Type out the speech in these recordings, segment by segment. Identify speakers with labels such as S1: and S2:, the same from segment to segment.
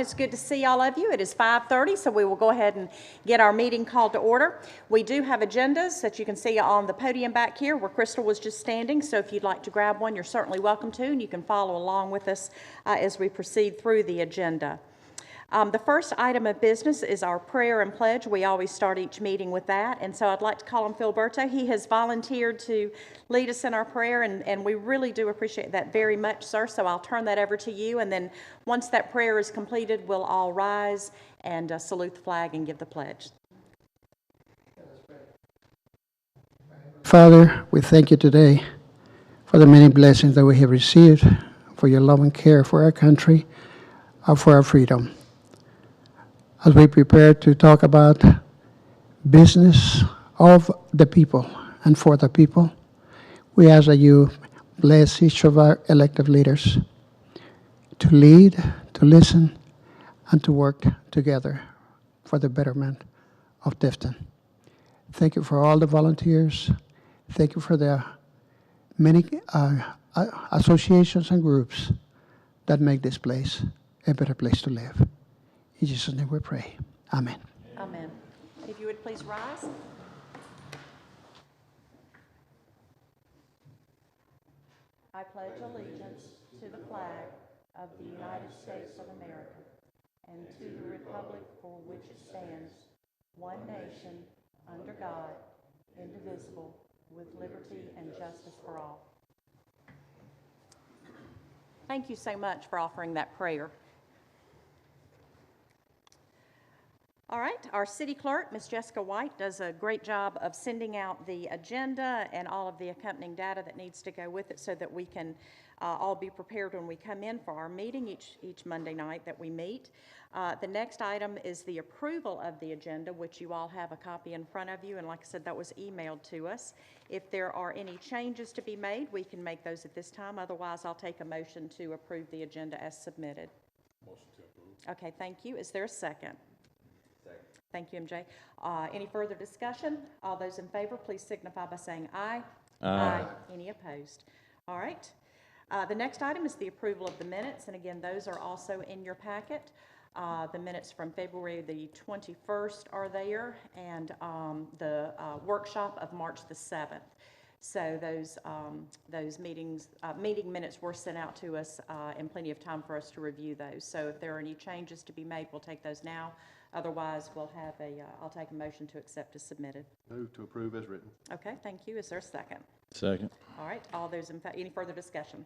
S1: It's good to see all of you. It is 5:30, so we will go ahead and get our meeting called to order. We do have agendas that you can see on the podium back here where Crystal was just standing, so if you'd like to grab one, you're certainly welcome to, and you can follow along with us as we proceed through the agenda. The first item of business is our prayer and pledge. We always start each meeting with that, and so I'd like to call on Phil Berto. He has volunteered to lead us in our prayer, and we really do appreciate that very much, sir, so I'll turn that over to you, and then once that prayer is completed, we'll all rise and salute the flag and give the pledge.
S2: Father, we thank you today for the many blessings that we have received, for your love and care for our country, for our freedom. As we prepare to talk about business of the people and for the people, we ask that you bless each of our elected leaders to lead, to listen, and to work together for the betterment of Tifton. Thank you for all the volunteers. Thank you for the many associations and groups that make this place a better place to live. In Jesus' name we pray. Amen.
S1: Amen. If you would please rise. I pledge allegiance to the flag of the United States of America and to the republic for which it stands, one nation, under God, indivisible, with liberty and justice for all. Thank you so much for offering that prayer. All right, our city clerk, Ms. Jessica White, does a great job of sending out the agenda and all of the accompanying data that needs to go with it so that we can all be prepared when we come in for our meeting each Monday night that we meet. The next item is the approval of the agenda, which you all have a copy in front of you, and like I said, that was emailed to us. If there are any changes to be made, we can make those at this time. Otherwise, I'll take a motion to approve the agenda as submitted.
S3: Motion to approve.
S1: Okay, thank you. Is there a second? Thank you, MJ. Any further discussion? All those in favor, please signify by saying aye. Aye. Any opposed? All right. The next item is the approval of the minutes, and again, those are also in your packet. The minutes from February the 21st are there, and the workshop of March the 7th. So those meeting minutes were sent out to us in plenty of time for us to review those. So if there are any changes to be made, we'll take those now. Otherwise, I'll take a motion to accept as submitted.
S3: Move to approve as written.
S1: Okay, thank you. Is there a second?
S4: Second.
S1: All right, all those in any further discussion?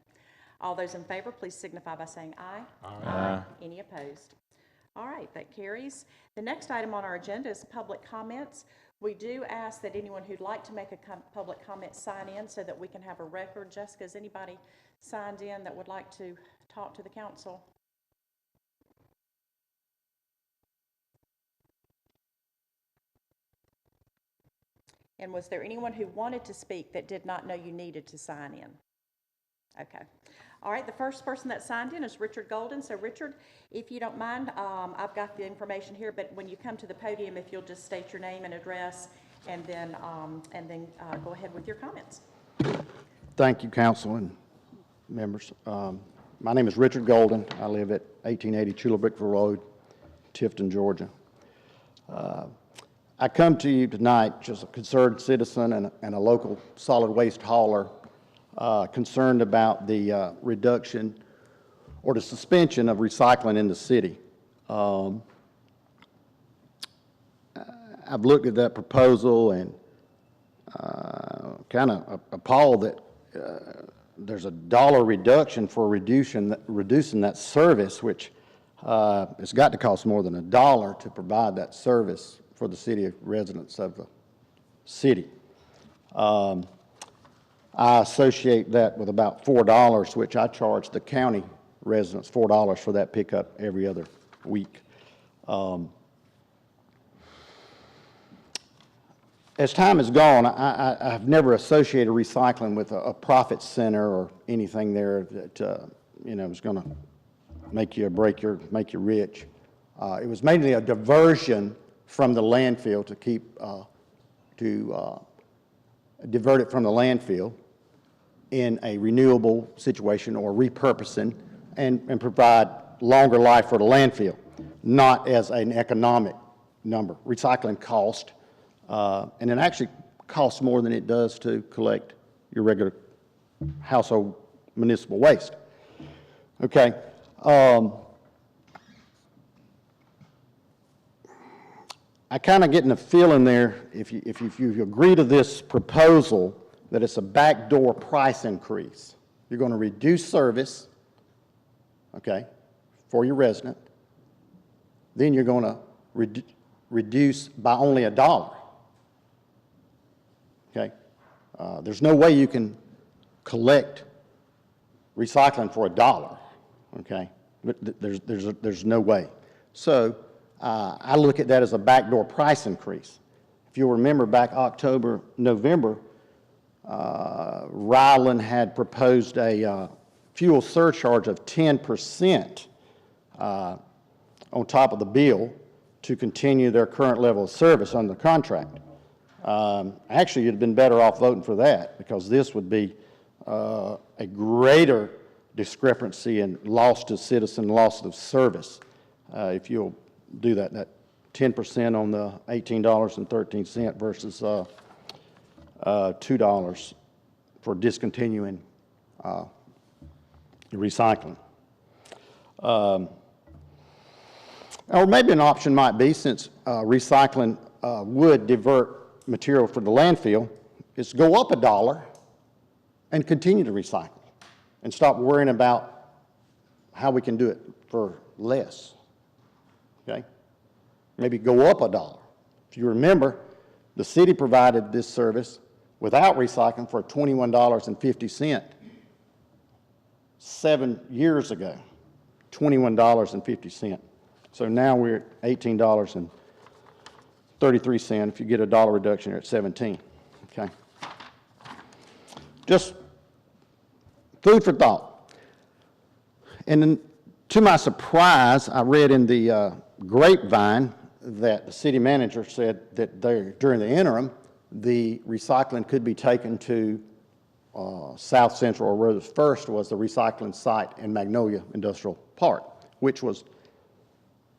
S1: All those in favor, please signify by saying aye.
S4: Aye.
S1: Any opposed? All right, that carries. The next item on our agenda is public comments. We do ask that anyone who'd like to make a public comment sign in so that we can have a record. Jessica, is anybody signed in that would like to talk to the council? And was there anyone who wanted to speak that did not know you needed to sign in? Okay. All right, the first person that signed in is Richard Golden. So Richard, if you don't mind, I've got the information here, but when you come to the podium, if you'll just state your name and address, and then go ahead with your comments.
S5: Thank you, council and members. My name is Richard Golden. I live at 1880 Chula-Brickville Road, Tifton, Georgia. I come to you tonight just a concerned citizen and a local solid waste hauler concerned about the reduction or the suspension of recycling in the city. I've looked at that proposal and kind of appalled that there's a dollar reduction for reducing that service, which it's got to cost more than $1 to provide that service for the city residents of the city. I associate that with about $4, which I charge the county residents $4 for that pickup every other week. As time has gone, I've never associated recycling with a profit center or anything there that is going to make you make you rich. It was mainly a diversion from the landfill to divert it from the landfill in a renewable situation or repurposing and provide longer life for the landfill, not as an economic number. Recycling cost, and it actually costs more than it does to collect your regular household municipal waste. Okay. I kind of getting a feeling there, if you agree to this proposal, that it's a backdoor price increase. You're going to reduce service, okay, for your resident. Then you're going to reduce by only $1. Okay? There's no way you can collect recycling for $1, okay? There's no way. So I look at that as a backdoor price increase. If you'll remember back October, November, Ryland had proposed a fuel surcharge of 10% on top of the bill to continue their current level of service under the contract. Actually, you'd have been better off voting for that, because this would be a greater discrepancy in loss to citizen, loss of service, if you'll do that 10% on the $18.13 versus $2 for discontinuing recycling. Or maybe an option might be, since recycling would divert material from the landfill, is go up $1 and continue to recycle and stop worrying about how we can do it for less. Okay? Maybe go up $1. If you remember, the city provided this service without recycling for $21.50 7 years ago. $21.50. So now we're at $18.33. If you get $1 reduction, you're at 17. Okay? Just food for thought. And then, to my surprise, I read in the grapevine that the city manager said that during the interim, the recycling could be taken to South Central, or where the first was the recycling site in Magnolia Industrial Park, which was,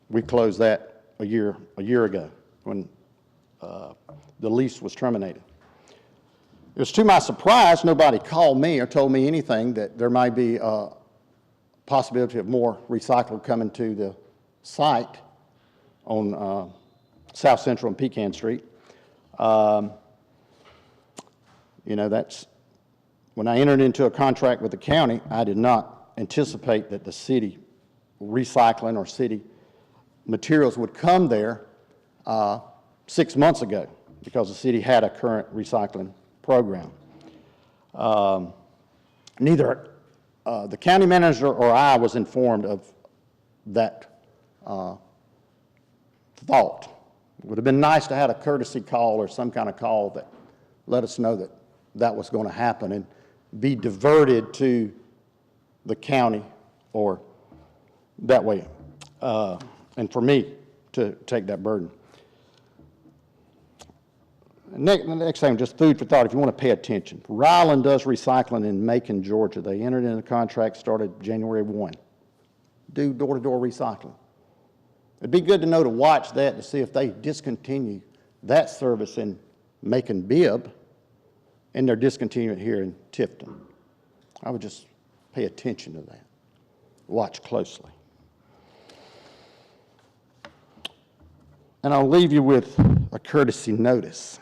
S5: we closed that a year ago when the lease was terminated. It was to my surprise, nobody called me or told me anything that there might be a possibility of more recycling coming to the site on South Central and Pecan Street. You know, that's, when I entered into a contract with the county, I did not anticipate that the city recycling or city materials would come there 6 months ago, because the city had a current recycling program. Neither the county manager or I was informed of that thought. It would have been nice to have a courtesy call or some kind of call that let us know that that was going to happen and be diverted to the county or that way, and for me to take that burden. Next thing, just food for thought, if you want to pay attention. Ryland does recycling in Macon, Georgia. They entered into a contract, started January 1. Do door-to-door recycling. It'd be good to know, to watch that, to see if they discontinue that service in Macon Bibb, and they're discontinuing it here in Tifton. I would just pay attention to that. Watch closely. And I'll leave you with a courtesy notice.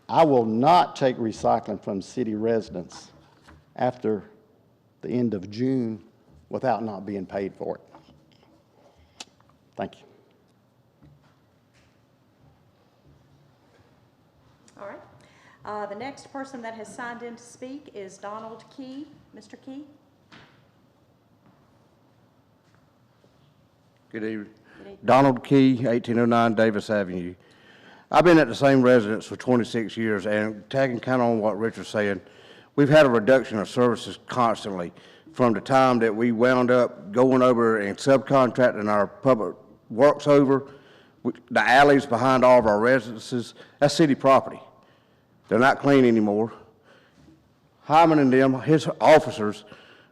S5: I will not take recycling from city residents after the end of June without not being paid for it. Thank you.
S1: All right. The next person that has signed in to speak is Donald Key. Mr. Key?
S4: Good evening. Donald Key, 1809 Davis Avenue. I've been at the same residence for 26 years, and tagging kind of on what Richard's saying, we've had a reduction of services constantly from the time that we wound up going over and subcontracting our public works over. The alleys behind all of our residences, that's city property. They're not clean anymore. Hyman and them, his officers,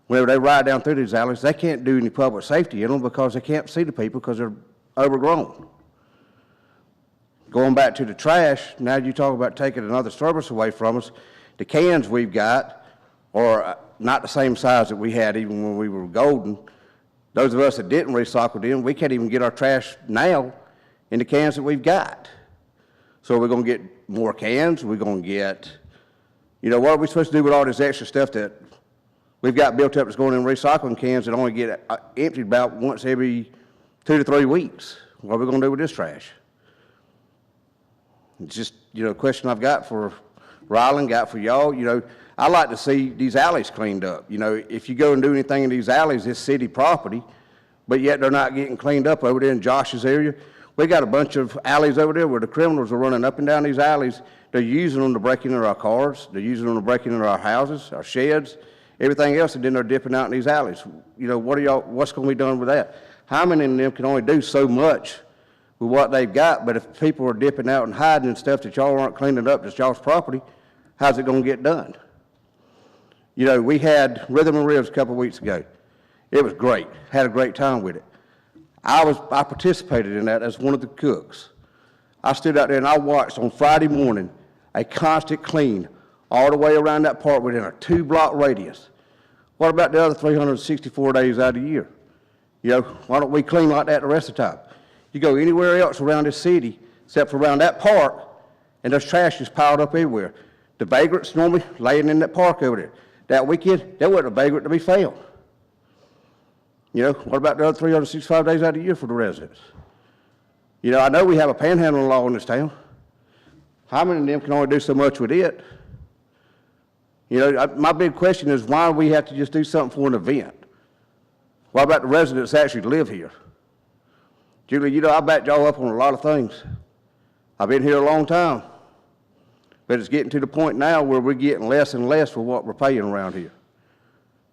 S4: whenever they ride down through these alleys, they can't do any public safety in them because they can't see the people because they're overgrown. Going back to the trash, now you talk about taking another service away from us. The cans we've got are not the same size that we had even when we were golden. Those of us that didn't recycle them, we can't even get our trash now in the cans that we've got. So we're going to get more cans. We're going to get, you know, what are we supposed to do with all this extra stuff that we've got built up that's going in recycling cans that only get emptied about once every 2 to 3 weeks? What are we going to do with this trash? It's just, you know, a question I've got for Ryland, got for y'all. You know, I like to see these alleys cleaned up. You know, if you go and do anything in these alleys, it's city property, but yet they're not getting cleaned up over there in Josh's area. We got a bunch of alleys over there where the criminals are running up and down these alleys. They're using them to break into our cars. They're using them to break into our houses, our sheds, everything else, and then they're dipping out in these alleys. You know, what's going to be done with that? How many of them can only do so much with what they've got, but if people are dipping out and hiding and stuff that y'all aren't cleaning up, that's y'all's property, how's it going to get done? You know, we had Rhythm and Ribs a couple of weeks ago. It was great. Had a great time with it. I participated in that as one of the cooks. I stood out there and I watched on Friday morning a constant clean all the way around that park within a 2-block radius. What about the other 364 days out of the year? You know, why don't we clean like that the rest of the time? You go anywhere else around this city except for around that park, and there's trash just piled up everywhere. The vagrants normally laying in that park over there. That weekend, there wasn't a vagrant to be found. You know, what about the other 365 days out of the year for the residents? You know, I know we have a panhandling law in this town. How many of them can only do so much with it? You know, my big question is why do we have to just do something for an event? What about the residents that actually live here? Julie, you know, I backed y'all up on a lot of things. I've been here a long time. But it's getting to the point now where we're getting less and less for what we're paying around here.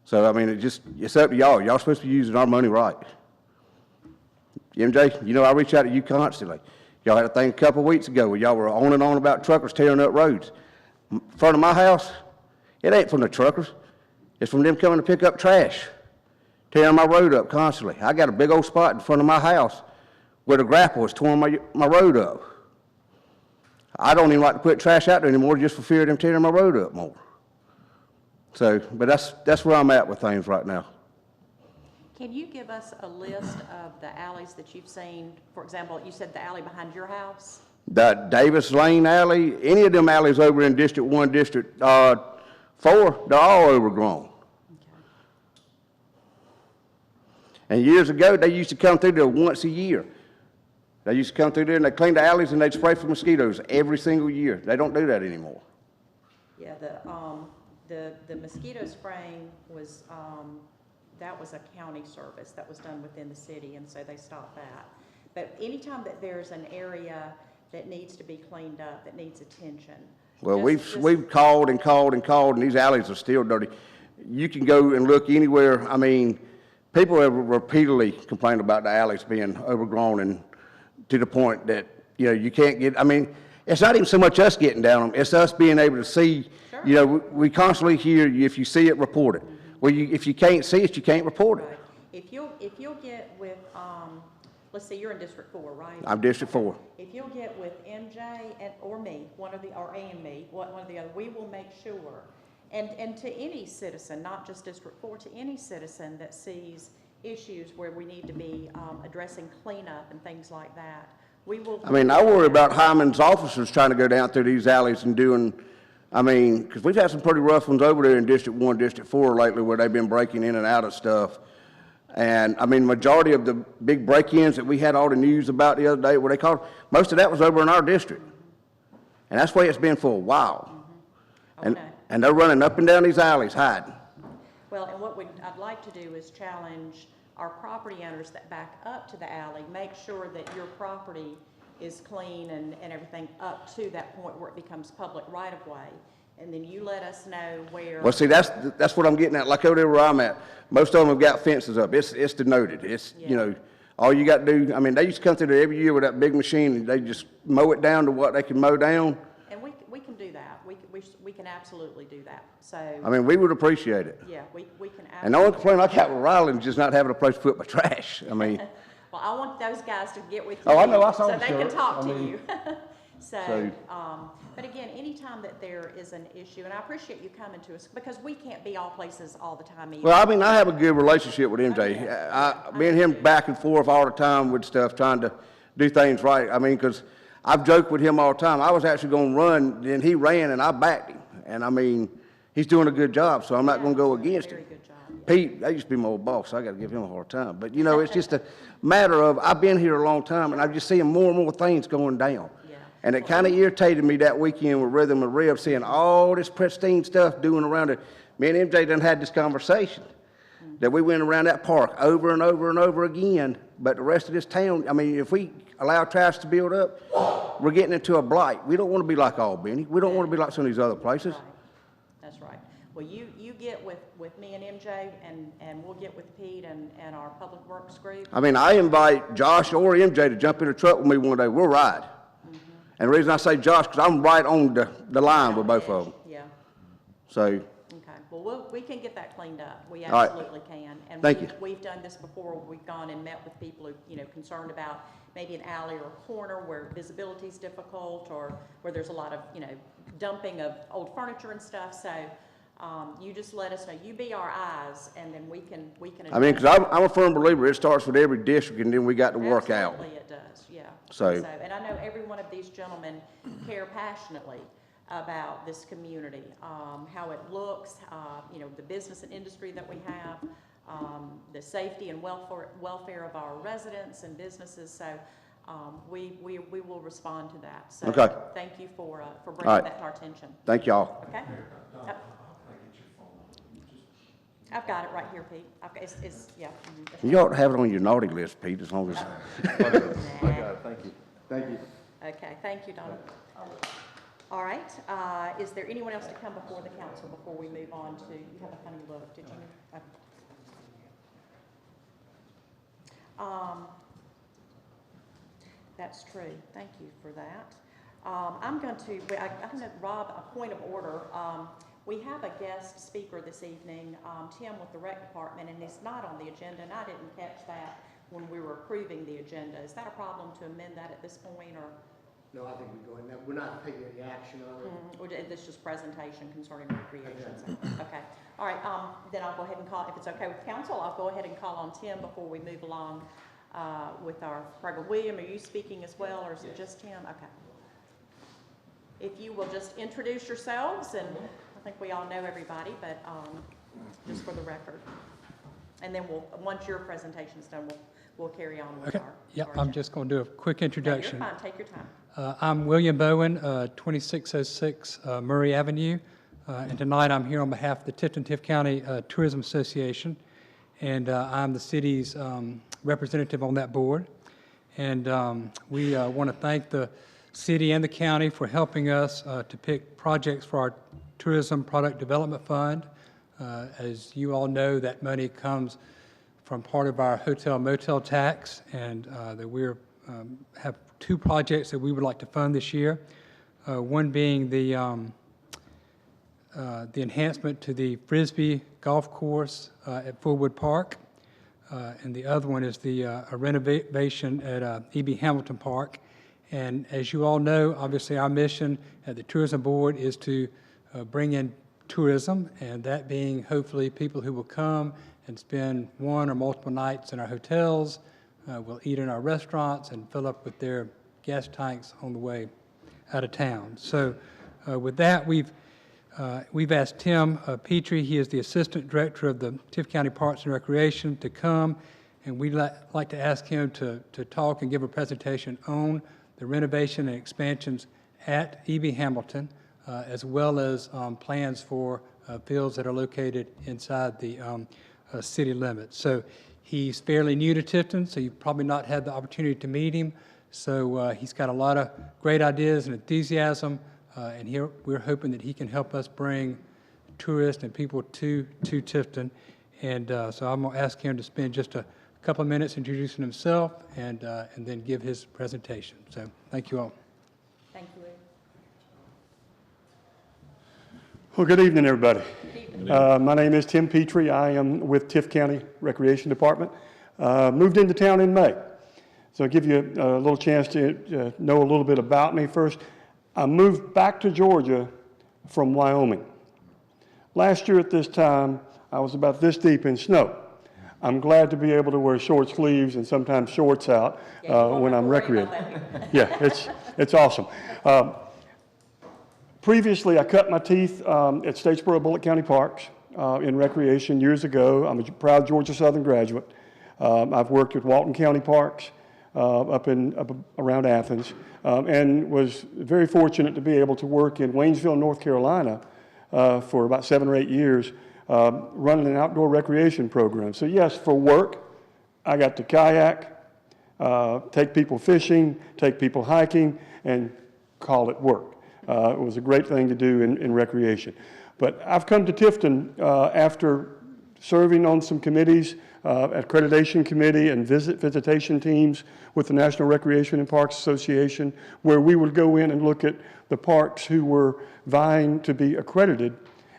S4: So, I mean, it's up to y'all. Y'all supposed to be using our money right. MJ, you know, I reach out to you constantly. Y'all had a thing a couple of weeks ago where y'all were on and on about truckers tearing up roads. In front of my house, it ain't from the truckers. It's from them coming to pick up trash, tearing my road up constantly. I got a big old spot in front of my house where the grapple is tearing my road up. I don't even like to put trash out there anymore just for fear of them tearing my road up more. So, but that's where I'm at with things right now.
S1: Can you give us a list of the alleys that you've seen? For example, you said the alley behind your house?
S4: The Davis Lane Alley, any of them alleys over in District 1, District 4, they're all overgrown.
S1: Okay.
S4: And years ago, they used to come through there once a year. They used to come through there and they'd clean the alleys and they'd spray for mosquitoes every single year. They don't do that anymore.
S1: Yeah, the mosquito spraying was, that was a county service that was done within the city, and so they stopped that. But anytime that there's an area that needs to be cleaned up, that needs attention.
S4: Well, we've called and called and called, and these alleys are still dirty. You can go and look anywhere. I mean, people have repeatedly complained about the alleys being overgrown and to the point that, you know, you can't get, I mean, it's not even so much us getting down them, it's us being able to see. Sure. You know, we constantly hear, if you see it, report it. Well, if you can't see it, you can't report it.
S1: Right. If you'll get with, let's see, you're in District 4, right?
S4: I'm District 4.
S1: If you'll get with MJ or me, or A and me, one or the other, we will make sure. And to any citizen, not just District 4, to any citizen that sees issues where we need to be addressing cleanup and things like that, we will.
S4: I mean, I worry about Hyman's officers trying to go down through these alleys and doing, I mean, because we've had some pretty rough ones over there in District 1, District 4 lately where they've been breaking in and out of stuff. And, I mean, majority of the big break-ins that we had all the news about the other day, what they called, most of that was over in our district. And that's the way it's been for a while.
S1: Mm-hmm. Okay.
S4: And they're running up and down these alleys hiding.
S1: Well, and what I'd like to do is challenge our property owners that back up to the alley, make sure that your property is clean and everything up to that point where it becomes public right-of-way. And then you let us know where.
S4: Well, see, that's what I'm getting at. Like over there where I'm at, most of them have got fences up. It's denoted. It's,
S1: yeah.
S4: You know, all you got to do, I mean, they used to come through there every year with that big machine and they just mow it down to what they can mow down.
S1: And we can do that. We we can absolutely do that. So,
S4: I mean, we would appreciate it.
S1: yeah, we can
S4: And the only
S1: absolutely.
S4: complaint I got with Riley is just not having a place to put my trash. I mean,
S1: Well, I want those guys to get with you.
S4: Oh, I know, I saw
S1: so
S4: them,
S1: they can
S4: sure.
S1: talk
S4: I
S1: to
S4: mean-
S1: you.
S4: So-
S1: But again, anytime that there is an issue, and I appreciate you coming to us, because we can't be all places all the time either.
S4: well, I mean, I have a good relationship with MJ.
S1: yeah.
S4: Me and him back and forth all the time with stuff, trying to do things right. I mean, because I've joked with him all the time. I was actually going to run, then he ran, and I backed him. And I mean, he's doing a good job, so I'm not going to go against him.
S1: Very good job, yeah.
S4: Pete, that used to be my old boss, so I got to give him a hard time. But, you know, it's just a matter of, I've been here a long time, and I'm just seeing more and more things going down.
S1: Yeah.
S4: And it kind of irritated me that weekend with Rhythm and Rev, seeing all this pristine stuff doing around it. Me and MJ done had this conversation, that we went around that park over and over and over again, but the rest of this town, I mean, if we allow trash to build up, we're getting into a blight. We don't want to be like Albany. We don't want to be like some of these other places.
S1: Right. That's right. Well, you get with me and MJ, and we'll get with Pete and our Public Works group.
S4: I mean, I invite Josh or MJ to jump in a truck with me one day. We'll ride. And the reason I say Josh, because I'm right on the line with both of them.
S1: Yeah,
S4: So,
S1: okay. Well, we can get that cleaned up. We
S4: All right.
S1: absolutely can. And
S4: Thank you.
S1: We've done this before. We've gone and met with people who, concerned about maybe an alley or a corner where visibility is difficult, or where there's a lot of, dumping of old furniture and stuff. So, you just let us know. You be our eyes, and then we can.
S4: I mean, because I'm a firm believer, it starts with every district, and then we got to work out.
S1: Absolutely, it does, yeah.
S4: So-
S1: And I know every one of these gentlemen care passionately about this community, how it looks, the business and industry that we have, the safety and welfare of our residents and businesses. So, we will respond to that. So,
S4: Okay.
S1: thank you for
S4: All
S1: bringing
S4: right.
S1: that to our attention.
S4: Thank y'all.
S1: Okay? I've got it right here, Pete. Yeah. Mhm.
S4: You ought to have it on your naughty list, Pete, as long as,
S3: Thank you. Thank you.
S1: Okay, thank you, Donna. All right, is there anyone else to come before the council before we move on to, you have a funny look, did you? Okay. That's true, thank you for that. I'm going to, I'm going to, Rob, a point of order. We have a guest speaker this evening, Tim with the rec department, and it's not on the agenda, and I didn't catch that when we were approving the agenda. Is that a problem to amend that at this point, or?
S6: No, I think we go in there. We're not taking any action on it.
S1: Or this just presentation concerning recreation? So, okay, all right, then I'll go ahead and call, if it's okay with council, I'll go ahead and call on Tim before we move along with our program. William, are you speaking as well, or is it just Tim? Okay. If you will just introduce yourselves, and I think we all know everybody, but just for the record. And then once your presentation's done, we'll carry on with
S7: Okay.
S1: our.
S7: Yeah,
S1: our
S7: I'm
S1: agenda.
S7: just going to do a quick
S1: No,
S7: introduction.
S1: you're fine, take your time.
S7: I'm William Bowen, 2606 Murray Avenue, and tonight I'm here on behalf of the Tifton-Tift County Tourism Association, and I'm the city's representative on that board. And we want to thank the city and the county for helping us to pick projects for our Tourism Product Development Fund. As you all know, that money comes from part of our hotel motel tax, and that we're have two projects that we would like to fund this year. One being the enhancement to the Frisbee Golf Course at Fullwood Park, and the other one is the a renovation at E.B. Hamilton Park. And as you all know, obviously our mission at the Tourism Board is to bring in tourism, and that being hopefully people who will come and spend one or multiple nights in our hotels, will eat in our restaurants, and fill up with their gas tanks on the way out of town. So with that, we've asked Tim Petrie, he is the Assistant Director of the Tift County Parks and Recreation, to come, and we'd like to ask him to talk and give a presentation on the renovation and expansions at E.B. Hamilton, as well as plans for fields that are located inside the city limits. So he's fairly new to Tifton, so you've probably not had the opportunity to meet him. So he's got a lot of great ideas and enthusiasm, and here we're hoping that he can help us bring tourists and people to Tifton. And so I'm going to ask him to spend just a couple of minutes introducing himself and then give his presentation. So thank you all.
S1: Thank you,
S8: Well, good evening, everybody. My name is Tim Petrie. I am with Tift County Recreation Department. Moved into town in May. So I'll give you a little chance to know a little bit about me first. I moved back to Georgia from Wyoming. Last year at this time, I was about this deep in snow. I'm glad to be able to wear short sleeves and sometimes shorts out when I'm recreating. Yeah, it's awesome. Previously, I cut my teeth at Statesboro Bullitt County Parks in recreation years ago. I'm a proud Georgia Southern graduate. I've worked with Walton County Parks up around Athens, and was very fortunate to be able to work in Waynesville, North Carolina for about 7 or 8 years, running an outdoor recreation program. So yes, for work, I got to kayak, take people fishing, take people hiking, and call it work. It was a great thing to do in recreation. But I've come to Tifton after serving on some committees, accreditation committee and visitation teams with the National Recreation and Parks Association, where we would go in and look at the parks who were vying to be accredited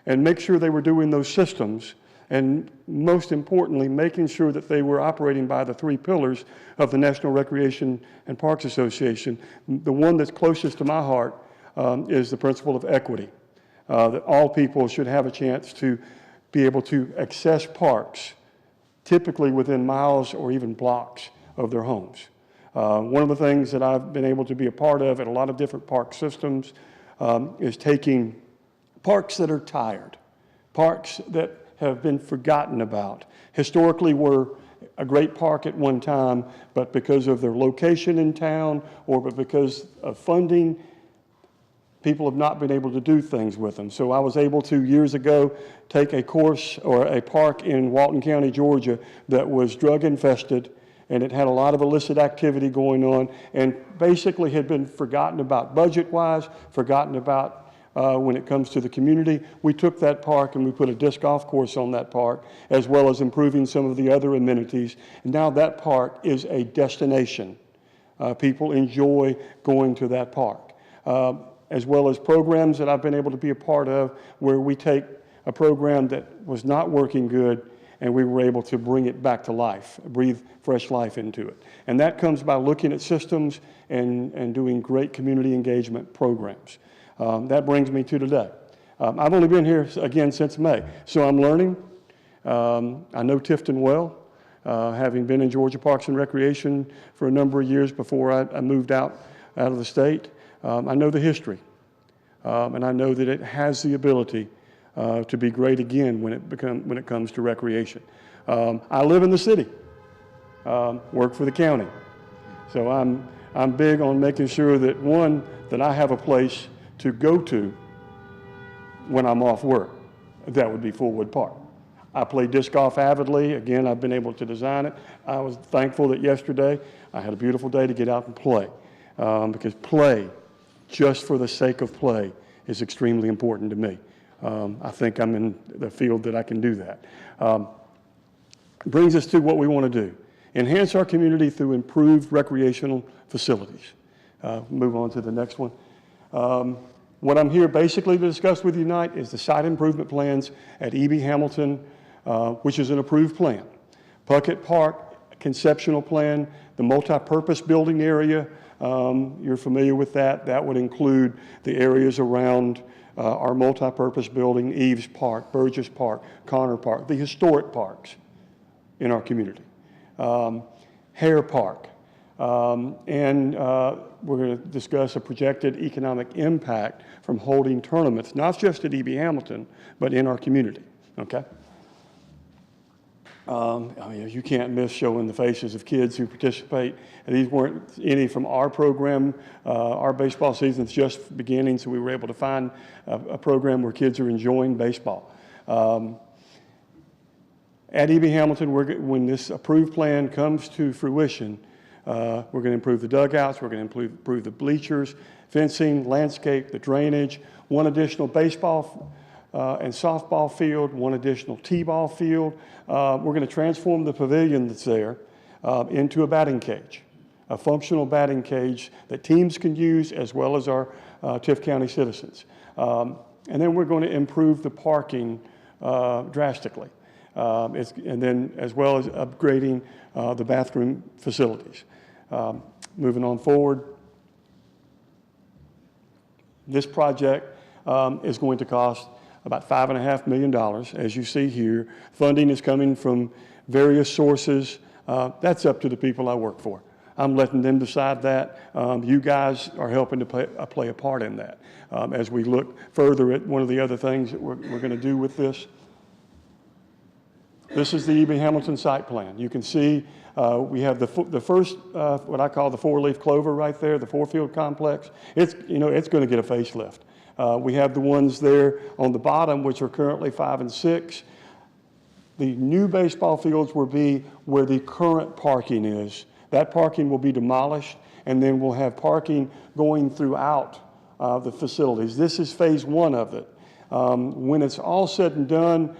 S8: and make sure they were doing those systems, and most importantly, making sure that they were operating by the 3 pillars of the National Recreation and Parks Association. The one that's closest to my heart is the principle of equity, that all people should have a chance to be able to access parks, typically within miles or even blocks of their homes. One of the things that I've been able to be a part of at a lot of different park systems is taking parks that are tired, parks that have been forgotten about, historically were a great park at one time, but because of their location in town or because of funding, people have not been able to do things with them. So I was able to, years ago, take a course or a park in Walton County, Georgia, that was drug infested, and it had a lot of illicit activity going on, and basically had been forgotten about budget-wise, forgotten about when it comes to the community. We took that park and we put a disc golf course on that park, as well as improving some of the other amenities. And now that park is a destination. People enjoy going to that park. As well as programs that I've been able to be a part of, where we take a program that was not working good and we were able to bring it back to life, breathe fresh life into it. And that comes by looking at systems and doing great community engagement programs. That brings me to today. I've only been here, again, since May, so I'm learning. I know Tifton well, having been in Georgia Parks and Recreation for a number of years before I moved out of the state. I know the history, and I know that it has the ability to be great again when it comes to recreation. I live in the city, work for the county, so I'm big on making sure that, one, that I have a place to go to when I'm off work. That would be Fullwood Park. I play disc golf avidly. Again, I've been able to design it. I was thankful that yesterday I had a beautiful day to get out and play, because play, just for the sake of play, is extremely important to me. I think I'm in the field that I can do that. Brings us to what we want to do. Enhance our community through improved recreational facilities. Move on to the next one. What I'm here basically to discuss with you tonight is the site improvement plans at E.B. Hamilton, which is an approved plan. Puckett Park, conceptual plan, the multi-purpose building area, you're familiar with that. That would include the areas around our multi-purpose building, Eves Park, Burgess Park, Connor Park, the historic parks in our community. Hare Park. And we're going to discuss a projected economic impact from holding tournaments, not just at E.B. Hamilton, but in our community, okay? I mean, you can't miss showing the faces of kids who participate. And these weren't any from our program. Our baseball season's just beginning, so we were able to find a program where kids are enjoying baseball. At E.B. Hamilton, when this approved plan comes to fruition, we're going to improve the dugouts, we're going to improve the bleachers, fencing, landscape, the drainage, one additional baseball and softball field, one additional t-ball field. We're going to transform the pavilion that's there into a batting cage, a functional batting cage that teams can use, as well as our Tift County citizens. And then we're going to improve the parking drastically. And then as well as upgrading the bathroom facilities. Moving on forward, this project is going to cost about $5.5 million, as you see here. Funding is coming from various sources. That's up to the people I work for. I'm letting them decide that. You guys are helping to play a part in that. As we look further at one of the other things that we're going to do with this. This is the E.B. Hamilton site plan. You can see we have the first, what I call the four-leaf clover right there, the four-field complex. It's going to get a facelift. We have the ones there on the bottom, which are currently 5 and 6. The new baseball fields will be where the current parking is. That parking will be demolished, and then we'll have parking going throughout the facilities. This is phase 1 of it. When it's all said and done,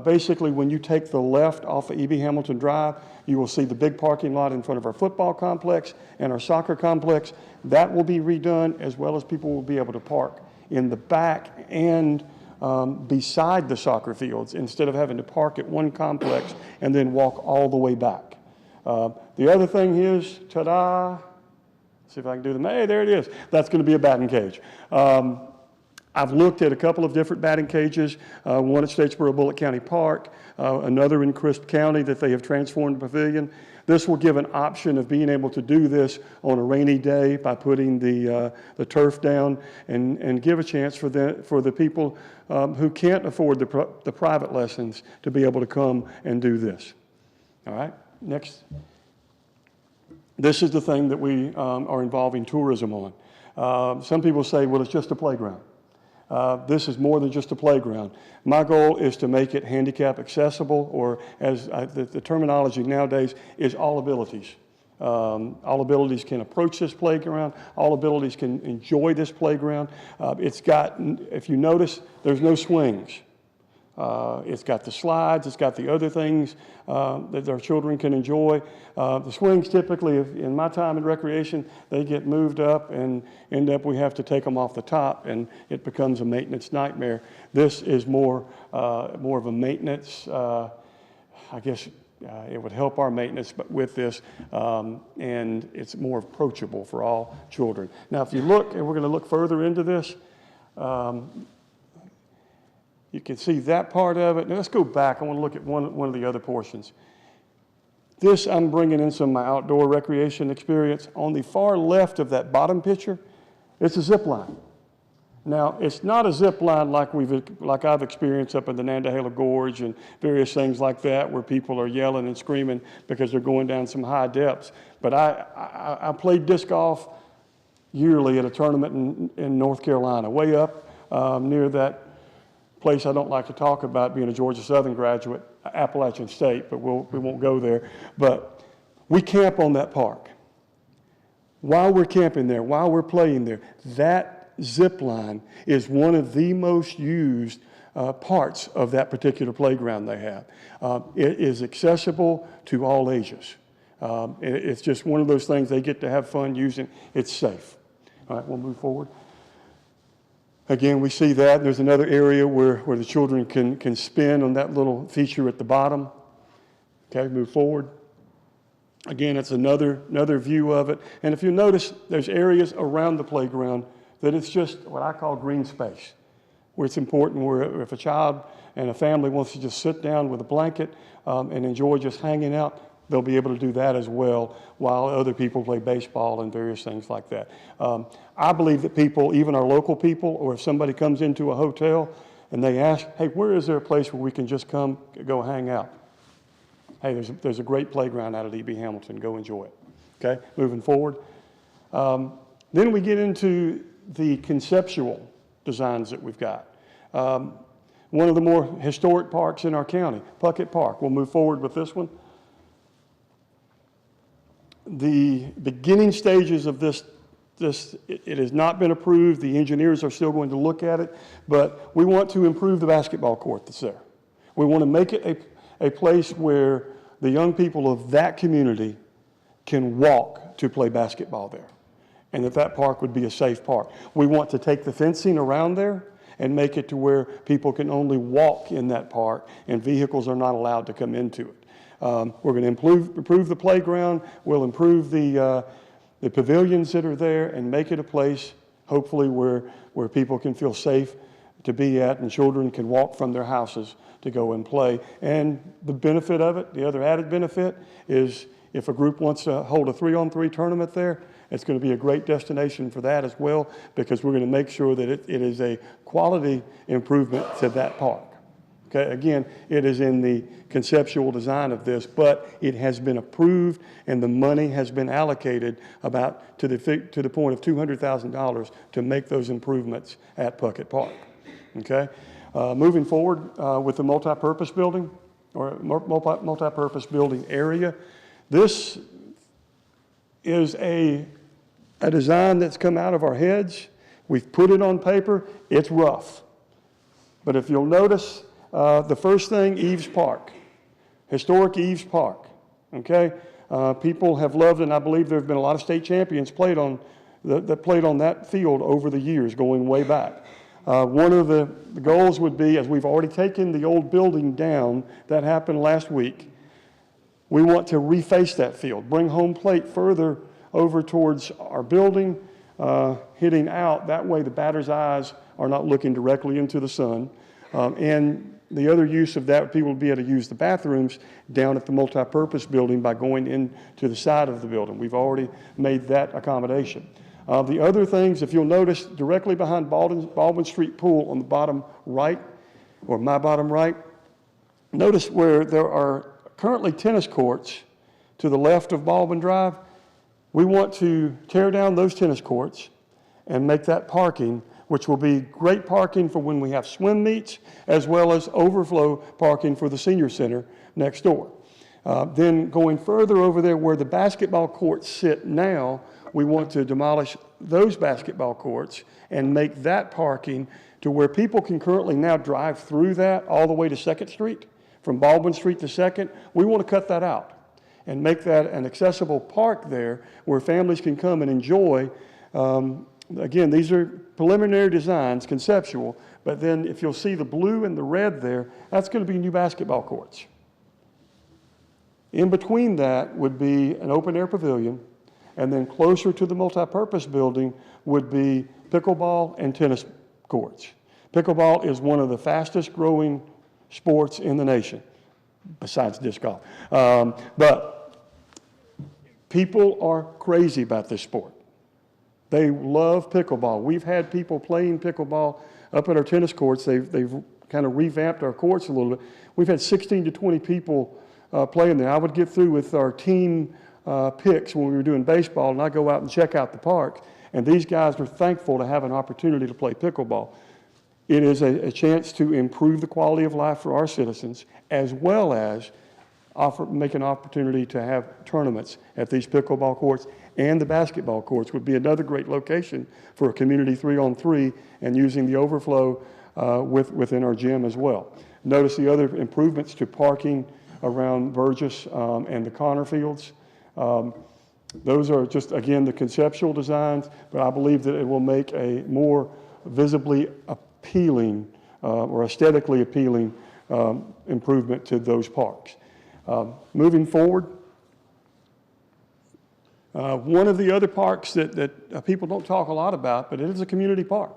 S8: basically when you take the left off of E.B. Hamilton Drive, you will see the big parking lot in front of our football complex and our soccer complex. That will be redone, as well as people will be able to park in the back and beside the soccer fields, instead of having to park at one complex and then walk all the way back. The other thing is, ta-da, see if I can do hey, there it is. That's going to be a batting cage. I've looked at a couple of different batting cages, one at Statesboro Bullitt County Park, another in Crisp County that they have transformed to pavilion. This will give an option of being able to do this on a rainy day by putting the turf down and give a chance for the people who can't afford the private lessons to be able to come and do this. All right, next. This is the thing that we are involving tourism on. Some people say, well, it's just a playground. This is more than just a playground. My goal is to make it handicap accessible, or as the terminology nowadays is all abilities. All abilities can approach this playground. All abilities can enjoy this playground. It's got, if you notice, there's no swings. It's got the slides, it's got the other things that our children can enjoy. The swings typically, in my time in recreation, they get moved up and we have to take them off the top, and it becomes a maintenance nightmare. This is more of a maintenance, I guess it would help our maintenance but with this, and it's more approachable for all children. Now if you look, and we're going to look further into this, you can see that part of it. Now let's go back. I want to look at one of the other portions. This, I'm bringing in some of my outdoor recreation experience. On the far left of that bottom picture, it's a zip line. Now, it's not a zip line like I've experienced up in the Nantahala Gorge and various things like that, where people are yelling and screaming because they're going down some high depths. But I played disc golf yearly at a tournament in North Carolina, way up near that place I don't like to talk about, being a Georgia Southern graduate, Appalachian State, but we won't go there. But we camp on that park. While we're camping there, while we're playing there, that zip line is one of the most used parts of that particular playground they have. It is accessible to all ages. It's just one of those things they get to have fun using. It's safe. All right, we'll move forward. Again, we see that. There's another area where the children can spin on that little feature at the bottom. Okay, move forward. Again, it's another view of it. And if you notice, there's areas around the playground that it's just what I call green space, where it's important, where if a child and a family wants to just sit down with a blanket and enjoy just hanging out, they'll be able to do that as well, while other people play baseball and various things like that. I believe that people, even our local people, or if somebody comes into a hotel and they ask, hey, where is there a place where we can just go hang out? Hey, there's a great playground out at E.B. Hamilton. Go enjoy it. Okay, moving forward. Then we get into the conceptual designs that we've got. One of the more historic parks in our county, Puckett Park. We'll move forward with this one. The beginning stages of this, it has not been approved. The engineers are still going to look at it, but we want to improve the basketball court that's there. We want to make it a place where the young people of that community can walk to play basketball there, and that park would be a safe park. We want to take the fencing around there and make it to where people can only walk in that park and vehicles are not allowed to come into it. We're going to improve the playground. We'll improve the pavilions that are there and make it a place, hopefully, where people can feel safe to be at and children can walk from their houses to go and play. And the benefit of it, the other added benefit, is if a group wants to hold a 3-on-3 tournament there, it's going to be a great destination for that as well, because we're going to make sure that it is a quality improvement to that park. Okay, again, it is in the conceptual design of this, but it has been approved and the money has been allocated about to the point of $200,000 to make those improvements at Puckett Park. Okay, moving forward with the multi-purpose building or multi-purpose building area, this is a design that's come out of our heads. We've put it on paper. It's rough, but if you'll notice. The first thing, Eves Park, historic Eves Park, okay? People have loved, and I believe there have been a lot of state champions that played on that field over the years, going way back. One of the goals would be, as we've already taken the old building down, that happened last week, we want to reface that field, bring home plate further over towards our building, hitting out. That way the batter's eyes are not looking directly into the sun. And the other use of that, people will be able to use the bathrooms down at the multi-purpose building by going into the side of the building. We've already made that accommodation. The other things, if you'll notice, directly behind Baldwin Street Pool on the bottom right, or my bottom right, notice where there are currently tennis courts to the left of Baldwin Drive. We want to tear down those tennis courts and make that parking, which will be great parking for when we have swim meets, as well as overflow parking for the senior center next door. Then going further over there where the basketball courts sit now, we want to demolish those basketball courts and make that parking to where people can currently now drive through that all the way to 2nd Street, from Baldwin Street to 2nd. We want to cut that out and make that an accessible park there where families can come and enjoy. Again, these are preliminary designs, conceptual, but then if you'll see the blue and the red there, that's going to be new basketball courts. In between that would be an open-air pavilion, and then closer to the multi-purpose building would be pickleball and tennis courts. Pickleball is one of the fastest-growing sports in the nation, besides disc golf. But people are crazy about this sport. They love pickleball. We've had people playing pickleball up at our tennis courts. They've kind of revamped our courts a little bit. We've had 16 to 20 people playing there. I would get through with our team picks when we were doing baseball, and I'd go out and check out the park. And these guys are thankful to have an opportunity to play pickleball. It is a chance to improve the quality of life for our citizens, as well as make an opportunity to have tournaments at these pickleball courts, and the basketball courts would be another great location for a community 3-on-3 and using the overflow within our gym as well. Notice the other improvements to parking around Burgess and the Connor Fields. Those are just, again, the conceptual designs, but I believe that it will make a more visibly appealing or aesthetically appealing improvement to those parks. Moving forward, one of the other parks that people don't talk a lot about, but it is a community park,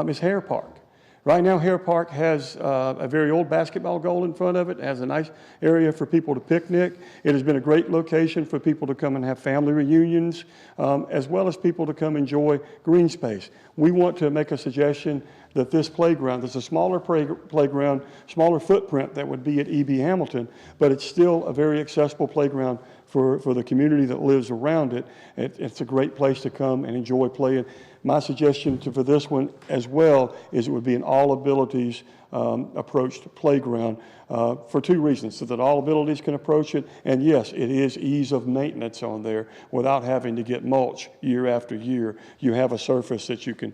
S8: is Hare Park. Right now, Hare Park has a very old basketball goal in front of it. It has a nice area for people to picnic. It has been a great location for people to come and have family reunions, as well as people to come enjoy green space. We want to make a suggestion that this playground, there's a smaller playground, smaller footprint that would be at E.B. Hamilton, but it's still a very accessible playground for the community that lives around it. It's a great place to come and enjoy playing. My suggestion for this one as well is it would be an all abilities approach to playground for two reasons, so that all abilities can approach it, and yes, it is ease of maintenance on there without having to get mulch year after year. You have a surface that you can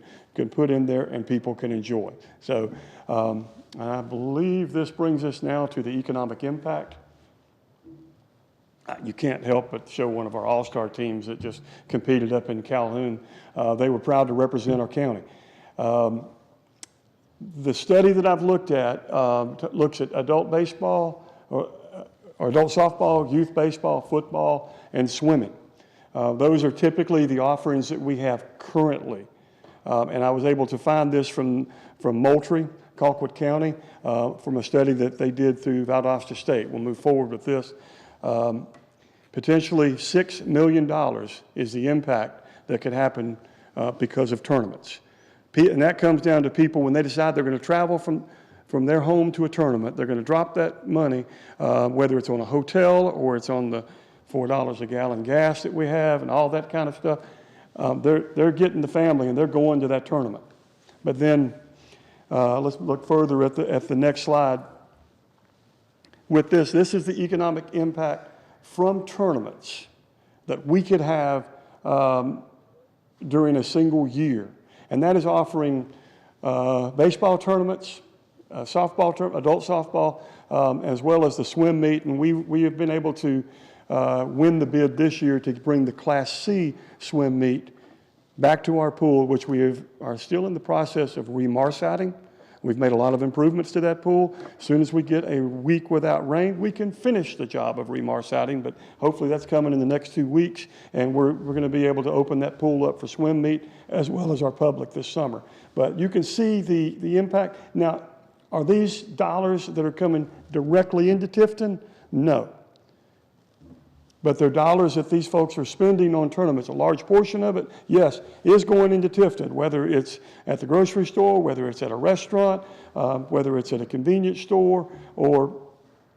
S8: put in there and people can enjoy. So I believe this brings us now to the economic impact. You can't help but show one of our all-star teams that just competed up in Calhoun. They were proud to represent our county. The study that I've looked at looks at adult baseball, or adult softball, youth baseball, football, and swimming. Those are typically the offerings that we have currently. And I was able to find this from Moultrie, Colquitt County, from a study that they did through Valdosta State. We'll move forward with this. Potentially $6 million is the impact that could happen because of tournaments. And that comes down to people when they decide they're going to travel from their home to a tournament, they're going to drop that money, whether it's on a hotel or it's on the $4 a gallon gas that we have and all that kind of stuff. They're getting the family and they're going to that tournament. But then let's look further at the next slide. With this is the economic impact from tournaments that we could have during a single year. And that is offering baseball tournaments, adult softball, as well as the swim meet. And we have been able to win the bid this year to bring the Class C swim meet back to our pool, which are still in the process of remarsating. We've made a lot of improvements to that pool. As soon as we get a week without rain, we can finish the job of remarsating, but hopefully that's coming in the next 2 weeks, and we're going to be able to open that pool up for swim meet as well as our public this summer. But you can see the impact. Now, are these dollars that are coming directly into Tifton? No. But they're dollars that these folks are spending on tournaments. A large portion of it, yes, is going into Tifton, whether it's at the grocery store, whether it's at a restaurant, whether it's at a convenience store, or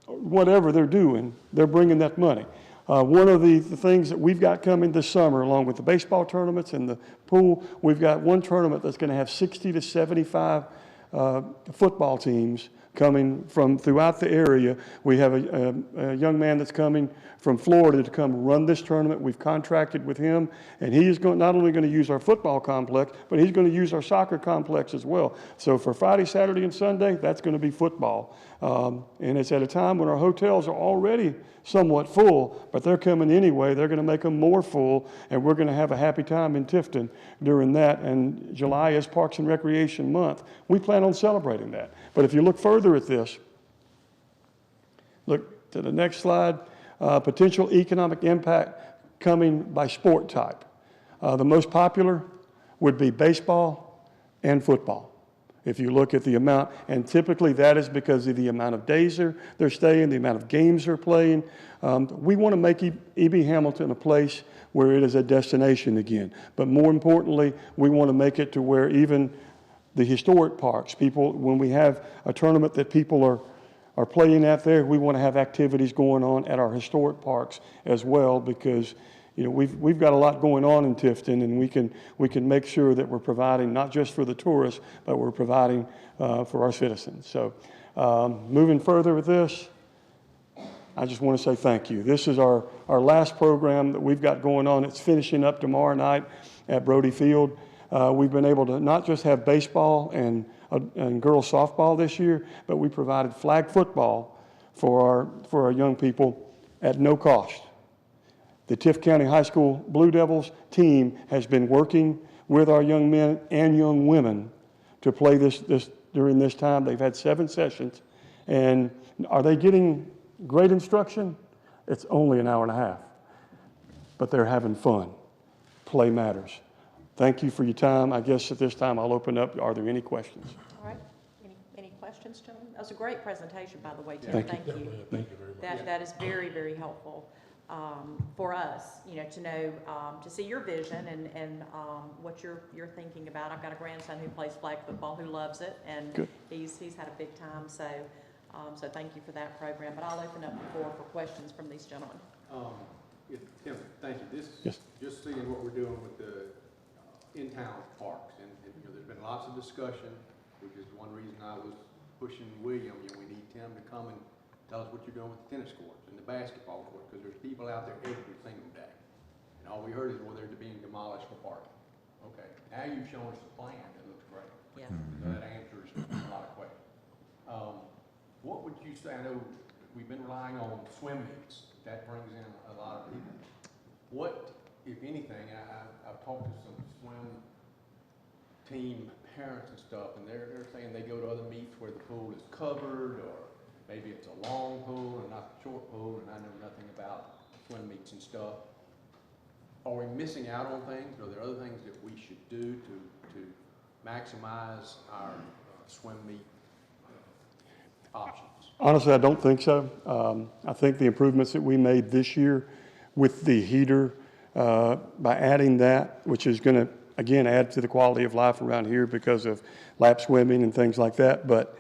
S8: whatever they're doing, they're bringing that money. One of the things that we've got coming this summer, along with the baseball tournaments and the pool, we've got one tournament that's going to have 60 to 75 football teams coming from throughout the area. We have a young man that's coming from Florida to come run this tournament. We've contracted with him, and he is not only going to use our football complex, but he's going to use our soccer complex as well. So for Friday, Saturday, and Sunday, that's going to be football. And it's at a time when our hotels are already somewhat full, but they're coming anyway. They're going to make them more full, and we're going to have a happy time in Tifton during that. And July is Parks and Recreation Month. We plan on celebrating that. But if you look further at this, look to the next slide, potential economic impact coming by sport type. The most popular would be baseball and football. If you look at the amount, and typically that is because of the amount of days they're staying, the amount of games they're playing. We want to make E.B. Hamilton a place where it is a destination again. But more importantly, we want to make it to where even the historic parks, when we have a tournament that people are playing at there, we want to have activities going on at our historic parks as well, because we've got a lot going on in Tifton, and we can make sure that we're providing not just for the tourists, but we're providing for our citizens. So moving further with this, I just want to say thank you. This is our last program that we've got going on. It's finishing up tomorrow night at Brody Field. We've been able to not just have baseball and girls softball this year, but we provided flag football for our young people at no cost. The Tift County High School Blue Devils team has been working with our young men and young women to play this during this time. They've had 7 sessions. And are they getting great instruction? It's only an hour and a half. But they're having fun. Play matters. Thank you for your time. I guess at this time I'll open up. Are there any questions?
S1: All right. Any questions, gentlemen? That was a great presentation, by the way, Tim.
S8: Thank
S1: Thank you.
S3: Thank you very much.
S1: That is very, very helpful for us, to know, to see your vision and what you're thinking about. I've got a grandson who plays flag football who loves it, and
S8: Good.
S1: he's had a big time. So thank you for that program. But I'll open up the floor for questions from these gentlemen.
S3: Tim, thank you.
S8: Yes.
S3: Just seeing what we're doing with the in-town parks, and there's been lots of discussion, which is one reason I was pushing William. We need Tim to come and tell us what you're doing with the tennis courts and the basketball courts, because there's people out there every single day. And all we heard is, well, they're being demolished for parking. Okay, now you've shown us a plan that looks great.
S1: Yeah.
S3: So that answers a lot of questions. What would you say? I know we've been relying on swim meets. That brings in a lot of people. What, if anything, I've talked to some swim team parents and stuff, and they're saying they go to other meets where the pool is covered, or maybe it's a long pool and not a short pool, and I know nothing about swim meets and stuff. Are we missing out on things? Are there other things that we should do to maximize our swim meet options?
S8: Honestly, I don't think so. I think the improvements that we made this year with the heater, by adding that, which is going to, again, add to the quality of life around here because of lap swimming and things like that. But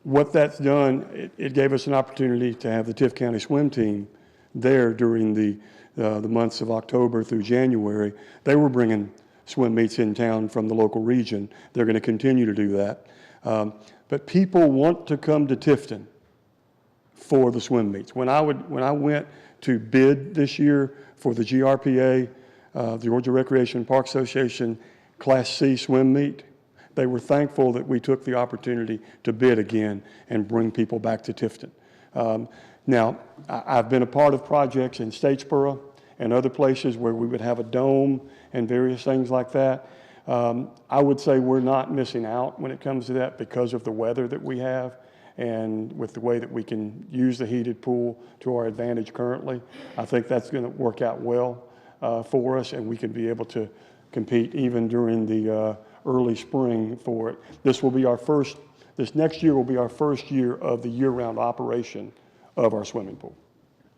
S8: what that's done, it gave us an opportunity to have the Tift County swim team there during the months of October through January. They were bringing swim meets in town from the local region. They're going to continue to do that. But people want to come to Tifton for the swim meets. When I went to bid this year for the GRPA, the Georgia Recreation and Park Association Class C swim meet, they were thankful that we took the opportunity to bid again and bring people back to Tifton. Now, I've been a part of projects in Statesboro and other places where we would have a dome and various things like that. I would say we're not missing out when it comes to that because of the weather that we have and with the way that we can use the heated pool to our advantage currently. I think that's going to work out well for us, and we can be able to compete even during the early spring for it. This next year will be our first year of the year-round operation of our swimming pool.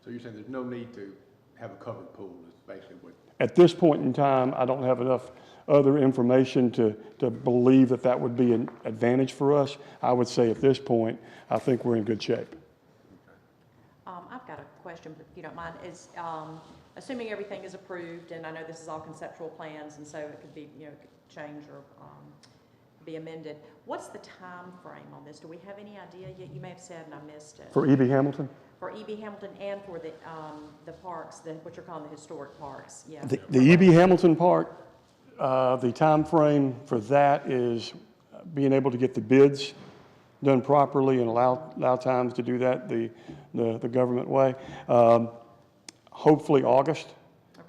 S3: So you're saying there's no need to have a covered pool, is basically what?
S8: At this point in time, I don't have enough other information to believe that that would be an advantage for us. I would say at this point, I think we're in good shape.
S1: I've got a question, if you don't mind, is, assuming everything is approved, and I know this is all conceptual plans, and so it could be, it could change or be amended. What's the time frame on this? Do we have any idea yet? You may have said and I missed it.
S8: For E.B. Hamilton?
S1: For E.B. Hamilton and for the parks, what you're calling the historic parks, yeah.
S8: The E.B. Hamilton Park, the time frame for that is being able to get the bids done properly and allow times to do that the government way. Hopefully August,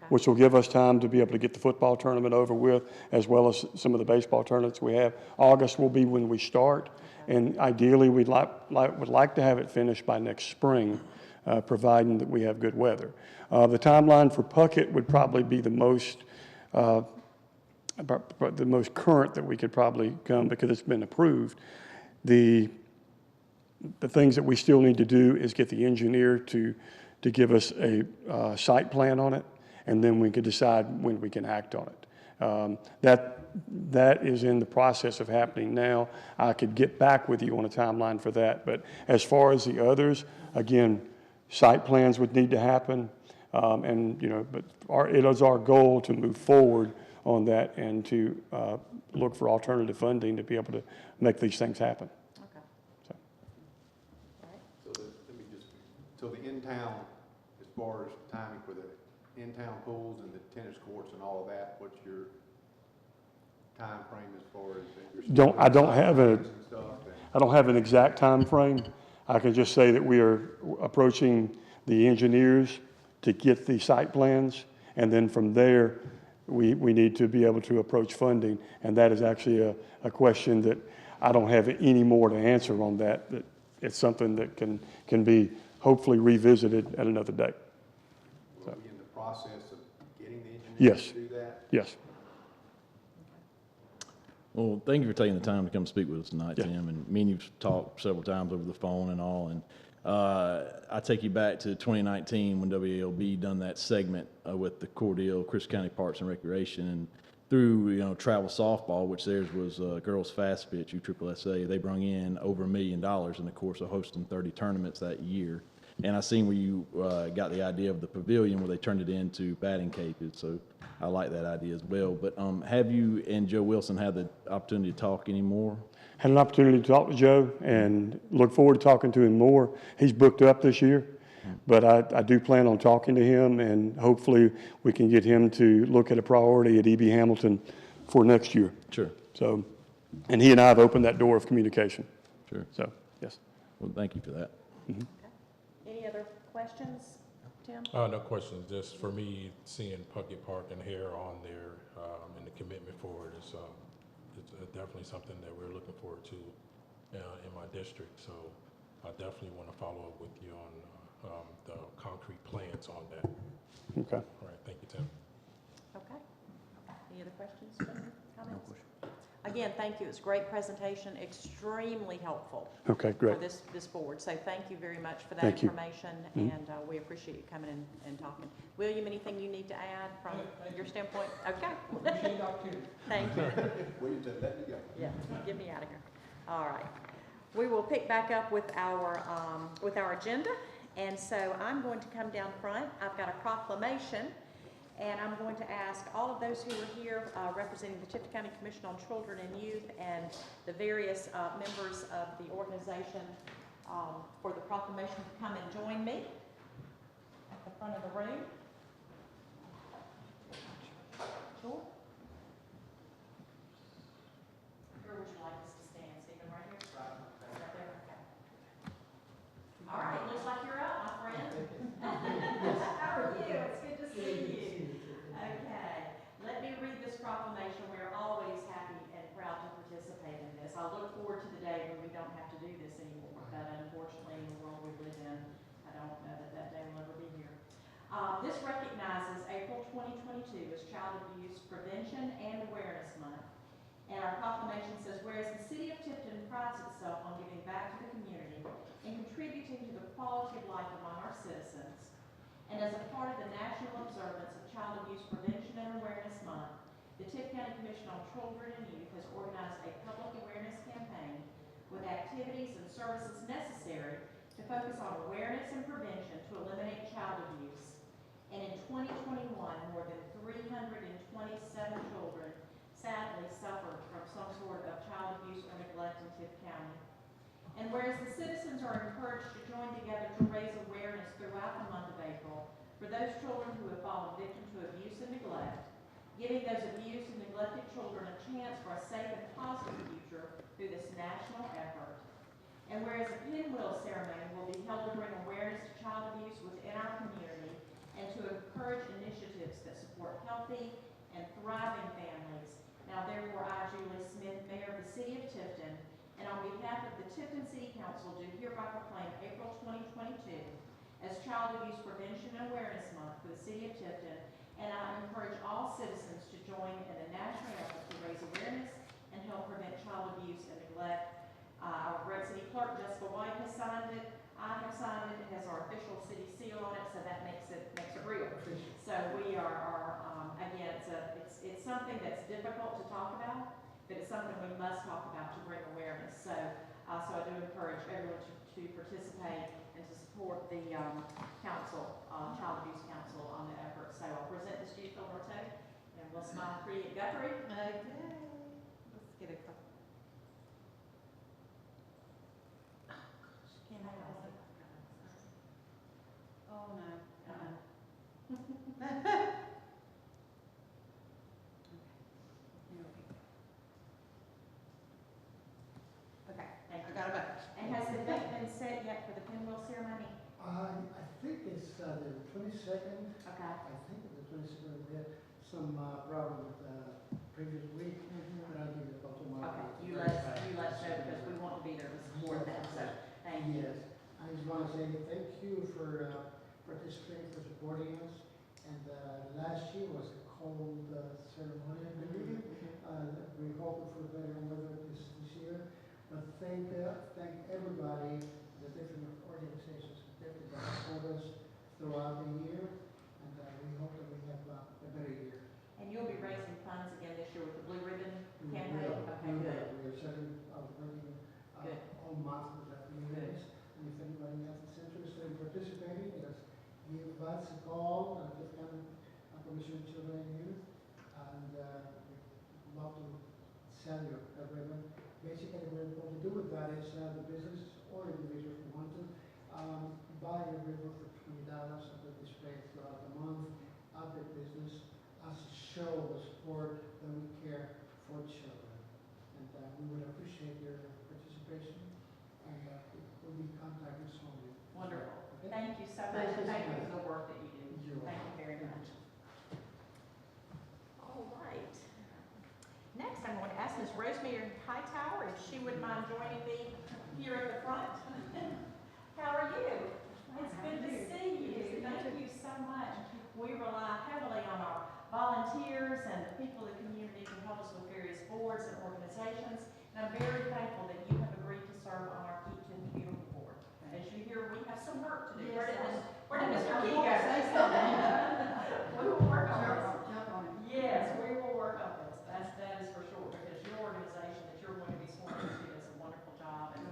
S8: which will give us time to be able to get the football tournament over with, as well as some of the baseball tournaments we have. August will be when we start, and ideally we'd would like to have it finished by next spring, providing that we have good weather. The timeline for Puckett would probably be the most current that we could probably come because it's been approved. The things that we still need to do is get the engineer to give us a site plan on it, and then we could decide when we can act on it. That is in the process of happening now. I could get back with you on a timeline for that, but as far as the others, again, site plans would need to happen, but it is our goal to move forward on that and to look for alternative funding to be able to make these things happen.
S1: Okay.
S8: So.
S1: All right.
S3: So the in-town, as far as timing for the in-town pools and the tennis courts and all of that, what's your time frame as far as?
S8: I don't have an exact time frame. I can just say that we are approaching the engineers to get the site plans, and then from there, we need to be able to approach funding, and that is actually a question that I don't have any more to answer on that. That it's something that can be hopefully revisited at another date.
S3: Will we be in the process of getting the engineers
S8: Yes.
S3: to do that?
S8: Yes.
S9: Well, thank you for taking the time to come speak with us tonight,
S8: Yeah.
S9: Tim. And me and you've talked several times over the phone and all. And I take you back to 2019 when WALB done that segment with the Cordell, Chris County Parks and Recreation, and through travel softball, which theirs was girls fast pitch, USSSA. They brung in over $1 million in the course of hosting 30 tournaments that year. And I seen where you got the idea of the pavilion where they turned it into batting cages. So I like that idea as well. But have you and Joe Wilson had the opportunity to talk anymore?
S8: Had an opportunity to talk to Joe and look forward to talking to him more. He's booked up this year, but I do plan on talking to him, and hopefully we can get him to look at a priority at E.B. Hamilton for next year.
S9: Sure.
S8: So, and he and I have opened that door of communication.
S9: Sure.
S8: So, yes.
S9: Well, thank you for that.
S1: Any other questions? Tim?
S10: No questions, just for me, seeing Puckett Park and Hare on there, and the commitment for it is, it's definitely something that we're looking forward to, in my district, so I definitely want to follow up with you on, the concrete plans on that.
S8: Okay.
S10: All right, thank you, Tim.
S1: Okay. Any other questions, comments? Again, thank you. It's a great presentation, extremely helpful
S8: Okay,
S1: for
S8: great.
S1: this board. So thank you very much for that
S8: Thank you.
S1: information, and we appreciate you coming in and talking. William, anything you need to add from your standpoint? Okay.
S7: Appreciate the opportunity.
S1: Thank you.
S3: William said, let me go.
S1: Yeah, get me out of here. All right. We will pick back up with our agenda, and so I'm going to come down front. I've got a proclamation, and I'm going to ask all of those who are here representing the Tifton County Commission on Children and Youth and the various members of the organization for the proclamation to come and join me at the front of the room. Sure. Where would you like us to stand, Stephen, right here? Right there, okay. All right, looks like you're up, my friend. How are you? It's good to see you. Okay, let me read this proclamation. We're always happy and proud to participate in this. I look forward to the day when we don't have to do this anymore, but unfortunately, in the world we live in, I don't know that that day will ever be here. This recognizes April 2022 as Child Abuse Prevention and Awareness Month. And our proclamation says, whereas the city of Tifton prides itself on giving back to the community and contributing to the quality of life among our citizens, and as a part of the national observance of Child Abuse Prevention and Awareness Month, the Tifton County Commission on Children and Youth has organized a public awareness campaign with activities and services necessary to focus on awareness and prevention to eliminate child abuse. And in 2021, more than 327 children sadly suffered from some sort of child abuse or neglect in Tifton County. And whereas the citizens are encouraged to join together to raise awareness throughout the month of April for those children who have fallen victim to abuse and neglect, giving those abused and neglected children a chance for a safe and positive future through this national effort. And whereas a pinwheel ceremony will be held to bring awareness to child abuse within our community and to encourage initiatives that support healthy and thriving families. Now therefore, I, Julie Smith, Mayor of the City of Tifton, and on behalf of the Tifton City Council, do hereby proclaim April 2022 as Child Abuse Prevention and Awareness Month for the City of Tifton, and I encourage all citizens to join in the national effort to raise awareness and help prevent child abuse and neglect. Our great city clerk, Jessica White, has signed it. I have signed it. It has our official city seal on it, so that makes it real. So we are again, it's something that's difficult to talk about, but it's something we must talk about to bring awareness. So so I do encourage everyone to participate and to support the council, Child Abuse Council on the effort. So I'll present this to you, Phil Norte, and we'll smile for you at Guthrie. Okay, let's get a couple. Oh, no. Okay, thank you. I got it back. And has the date been set yet for the pinwheel ceremony?
S6: I think it's the 22nd.
S1: Okay.
S6: I think it's the 22nd. We had some problem with the previous week, but I'll give you a call tomorrow.
S1: Okay, you let us know because we want to be there to support that, so thank you.
S6: Yes. I just want to say thank you for participating, for supporting us. And last year was a cold ceremony, I believe. We're hoping for better weather this year. But thank everybody, the different organizations that support us throughout the year. And we hope that we have a better year.
S1: And you'll be raising funds again this year with the Blue Ribbon
S6: We
S1: campaign?
S6: will.
S1: Okay, good.
S6: We are certainly working
S1: Good.
S6: all month with that meetings. And if anybody else is interested in participating, just give us a call at the County Commission on Children and Youth. And we'd love to sell you a ribbon. Basically, what we do with that is the business or individuals who want to buy a ribbon for $20 at the display throughout the month of the business as a show of support that we care for children. And we would appreciate your participation, and we'll be in contact with some of you.
S1: Wonderful. Thank you so much, and thank you for the work that you do. Thank you very much. All right. Next, I'm going to ask Ms. Rosemary Hightower if she would mind joining me here at the front. How are you? It's good to see you. Thank you so much. We rely heavily on our volunteers and the people in the community who help us with various boards and organizations. And I'm very thankful that you have agreed to serve on our Keep Tiffin Beautiful board. As you hear, we have some work to do. Where did Mr. Key go? We will work on this. Yes, we will work on this. That is for sure, because your organization that you're going to be sworn into does a wonderful job, and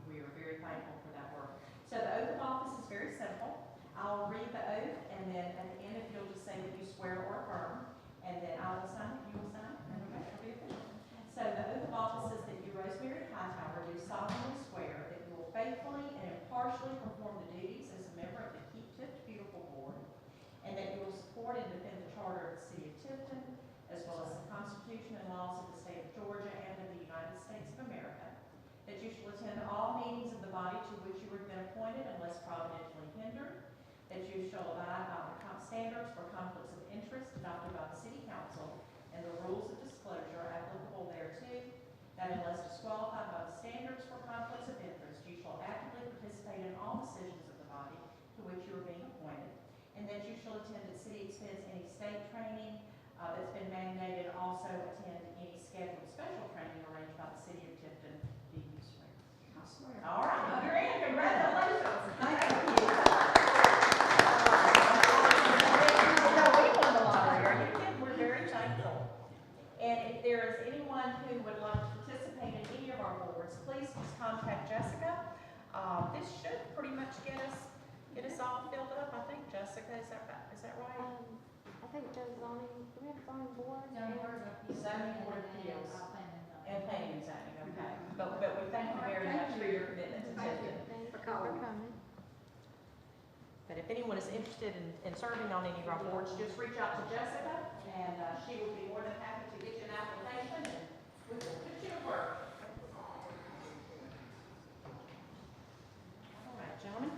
S1: we are very thankful for that work. So the oath of office is very simple. I'll read the oath, and then at the end, if you'll just say that you swear or affirm, and then I will sign it, you will sign it, and the rest will be official. So the oath of office is that you, Rosemary Hightower, do solemnly swear that you will faithfully and impartially perform the duties as a member of the Keep Tiffin Beautiful Board, and that you will support and defend the charter of the city of Tifton, as well as the Constitution and laws of the state of Georgia and of the United States of America, that you shall attend all meetings of the body to which you have been appointed unless providentially hindered, that you shall abide by the standards for conflicts of interest adopted by the City Council and the rules of disclosure applicable thereto, that unless disqualified by the standards for conflicts of interest, you shall actively participate in all decisions of the body to which you are being appointed, and that you shall attend at city expense any state training that's been mandated, also attend any scheduled special training arranged by the City of Tifton. Do you swear? I swear. All right, you're in. Congratulations. Thank you. We're very thankful. And if there is anyone who would like to participate in any of our boards, please just contact Jessica. This should pretty much get us all filled up. I think, Jessica, is that right?
S11: I think the zoning, do we have zoning board?
S1: Zoning board of appeals. And planning and zoning, okay. But we thank you very much for your commitment to Tifton.
S11: Thanks for coming.
S1: But if anyone is interested in serving on any of our boards, just reach out to Jessica, and she will be more than happy to get you an application, and we will put you to work. All right, gentlemen.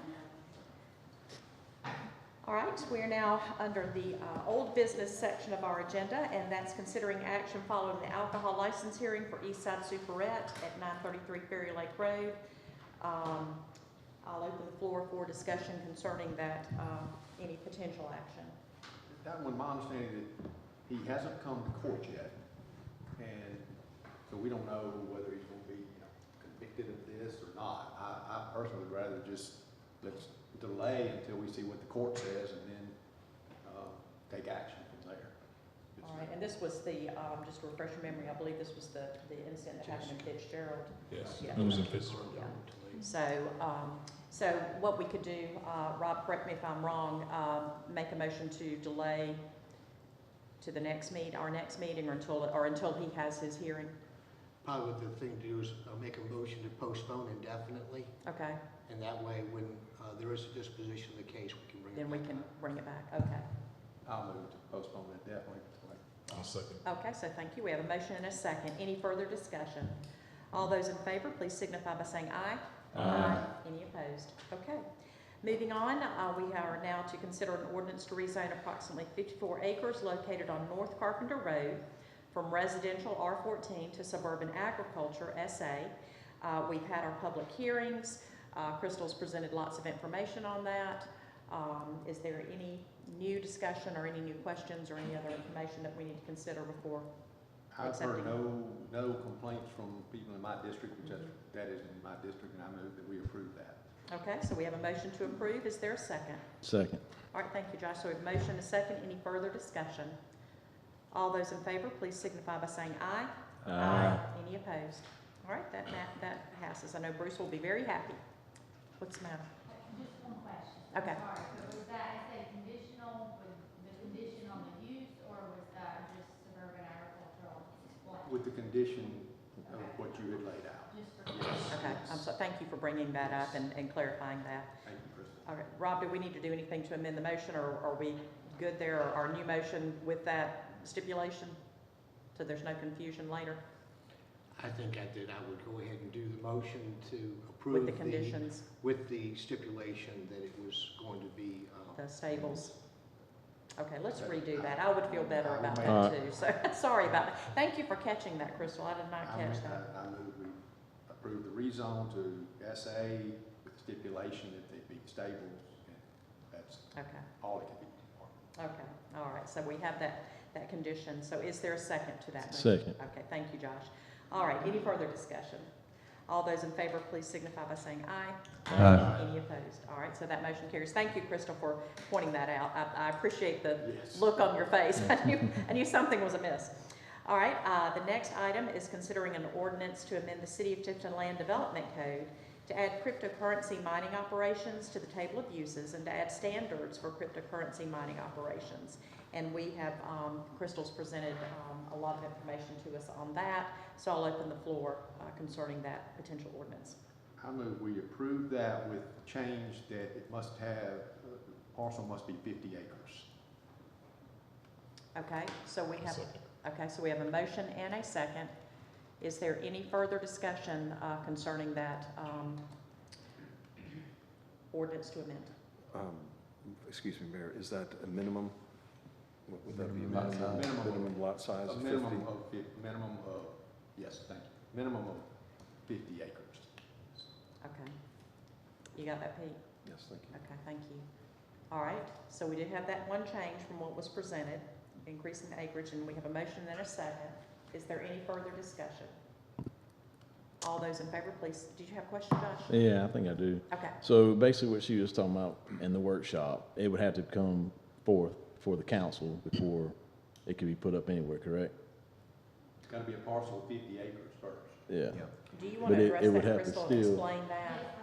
S1: All right, we are now under the old business section of our agenda, and that's considering action following the alcohol license hearing for Eastside Superette at 933 Ferry Lake Road. I'll open the floor for discussion concerning that, any potential action.
S3: That one, my understanding that he hasn't come to court yet, and so we don't know whether he's going to be, convicted of this or not. I personally would rather just let's delay until we see what the court says, and then take action from there.
S1: All right, and this was the, just to refresh your memory, I believe this was the incident that happened in Fitzgerald.
S10: Yes,
S1: Yeah.
S10: it was in Fitzgerald.
S1: Yeah. So what we could do, Rob, correct me if I'm wrong, make a motion to delay to the next our next meeting, or until he has his hearing.
S12: Probably what the thing to do is make a motion to postpone indefinitely,
S1: Okay,
S12: and that way, when there is a disposition of the case, we can bring it
S1: then
S12: back.
S1: we can bring it back. Okay.
S3: I'll move to postpone that definitely.
S10: I'll second.
S1: Okay, so thank you. We have a motion and a second. Any further discussion? All those in favor, please signify by saying aye. Aye. Any opposed? Okay. Moving on, we are now to consider an ordinance to rezone approximately 54 acres located on North Carpenter Road from residential R14 to suburban agriculture SA. We've had our public hearings. Crystal's presented lots of information on that. Is there any new discussion or any new questions or any other information that we need to consider before
S3: I've
S1: accepting?
S3: heard no complaints from people in my district, which that is in my district, and I move that we approve that.
S1: Okay, so we have a motion to approve. Is there a second?
S9: Second.
S1: All right, thank you, Josh. So we have a motion, a second. Any further discussion? All those in favor, please signify by saying aye.
S9: Aye.
S1: Any opposed? All right, that passes. I know Bruce will be very happy. What's the matter?
S13: Just one question.
S1: Okay.
S13: Sorry, so was that, is that conditional with the condition on the use, or was that just suburban agricultural display?
S3: With the condition of what you had laid out.
S13: Just for.
S1: Okay, thank you for bringing that up and clarifying that.
S3: Thank you, Kristen.
S1: All right, Rob, do we need to do anything to amend the motion, or are we good there? Our new motion with that stipulation, so there's no confusion later?
S12: I think I did. I would go ahead and do the motion to approve.
S1: With the conditions,
S12: With the stipulation that it was going to be,
S1: the stables. Okay, let's redo that. I would feel better about
S9: All
S1: that
S9: right.
S1: too, so, sorry about that. Thank you for catching that, Crystal, I did not catch that.
S3: I move we approve the rezone to SA with the stipulation that they be stables, and that's
S1: Okay,
S3: all it can be.
S1: okay, all right, so we have that condition. So is there a second to that motion?
S9: Second.
S1: Okay, thank you, Josh. All right, any further discussion? All those in favor, please signify by saying aye.
S9: Aye.
S1: Any opposed? All right, so that motion carries. Thank you, Crystal, for pointing that out. I appreciate the
S3: Yes.
S1: look on your face. I knew something was amiss. All right, the next item is considering an ordinance to amend the City of Tifton Land Development Code to add cryptocurrency mining operations to the table of uses and to add standards for cryptocurrency mining operations. And we have, Crystal's presented a lot of information to us on that, so I'll open the floor concerning that potential ordinance.
S3: I move we approve that with change that it must have, the parcel must be 50 acres.
S1: Okay, so we have,
S10: Second.
S1: okay, so we have a motion and a second. Is there any further discussion concerning that ordinance to amend?
S14: Excuse me, Mayor, is that a minimum? Would that be a
S3: Minimum lot size.
S14: minimum lot size
S3: A
S14: of 50?
S3: minimum of, yes, thank you, minimum of 50 acres.
S1: Okay. You got that, Pete?
S14: Yes, thank you.
S1: Okay, thank you. All right, so we did have that one change from what was presented, increasing the acreage, and we have a motion and a second. Is there any further discussion? All those in favor, please. Did you have a question, Josh?
S9: Yeah, I think I do.
S1: Okay,
S9: So basically what she was talking about in the workshop, it would have to come forth for the council before it could be put up anywhere, correct?
S3: It's got to be a parcel of 50 acres first.
S9: Yeah.
S1: do you want
S9: But
S1: to
S9: it
S1: address
S9: would
S1: that,
S9: have to
S1: Crystal, and
S9: still-
S1: explain that?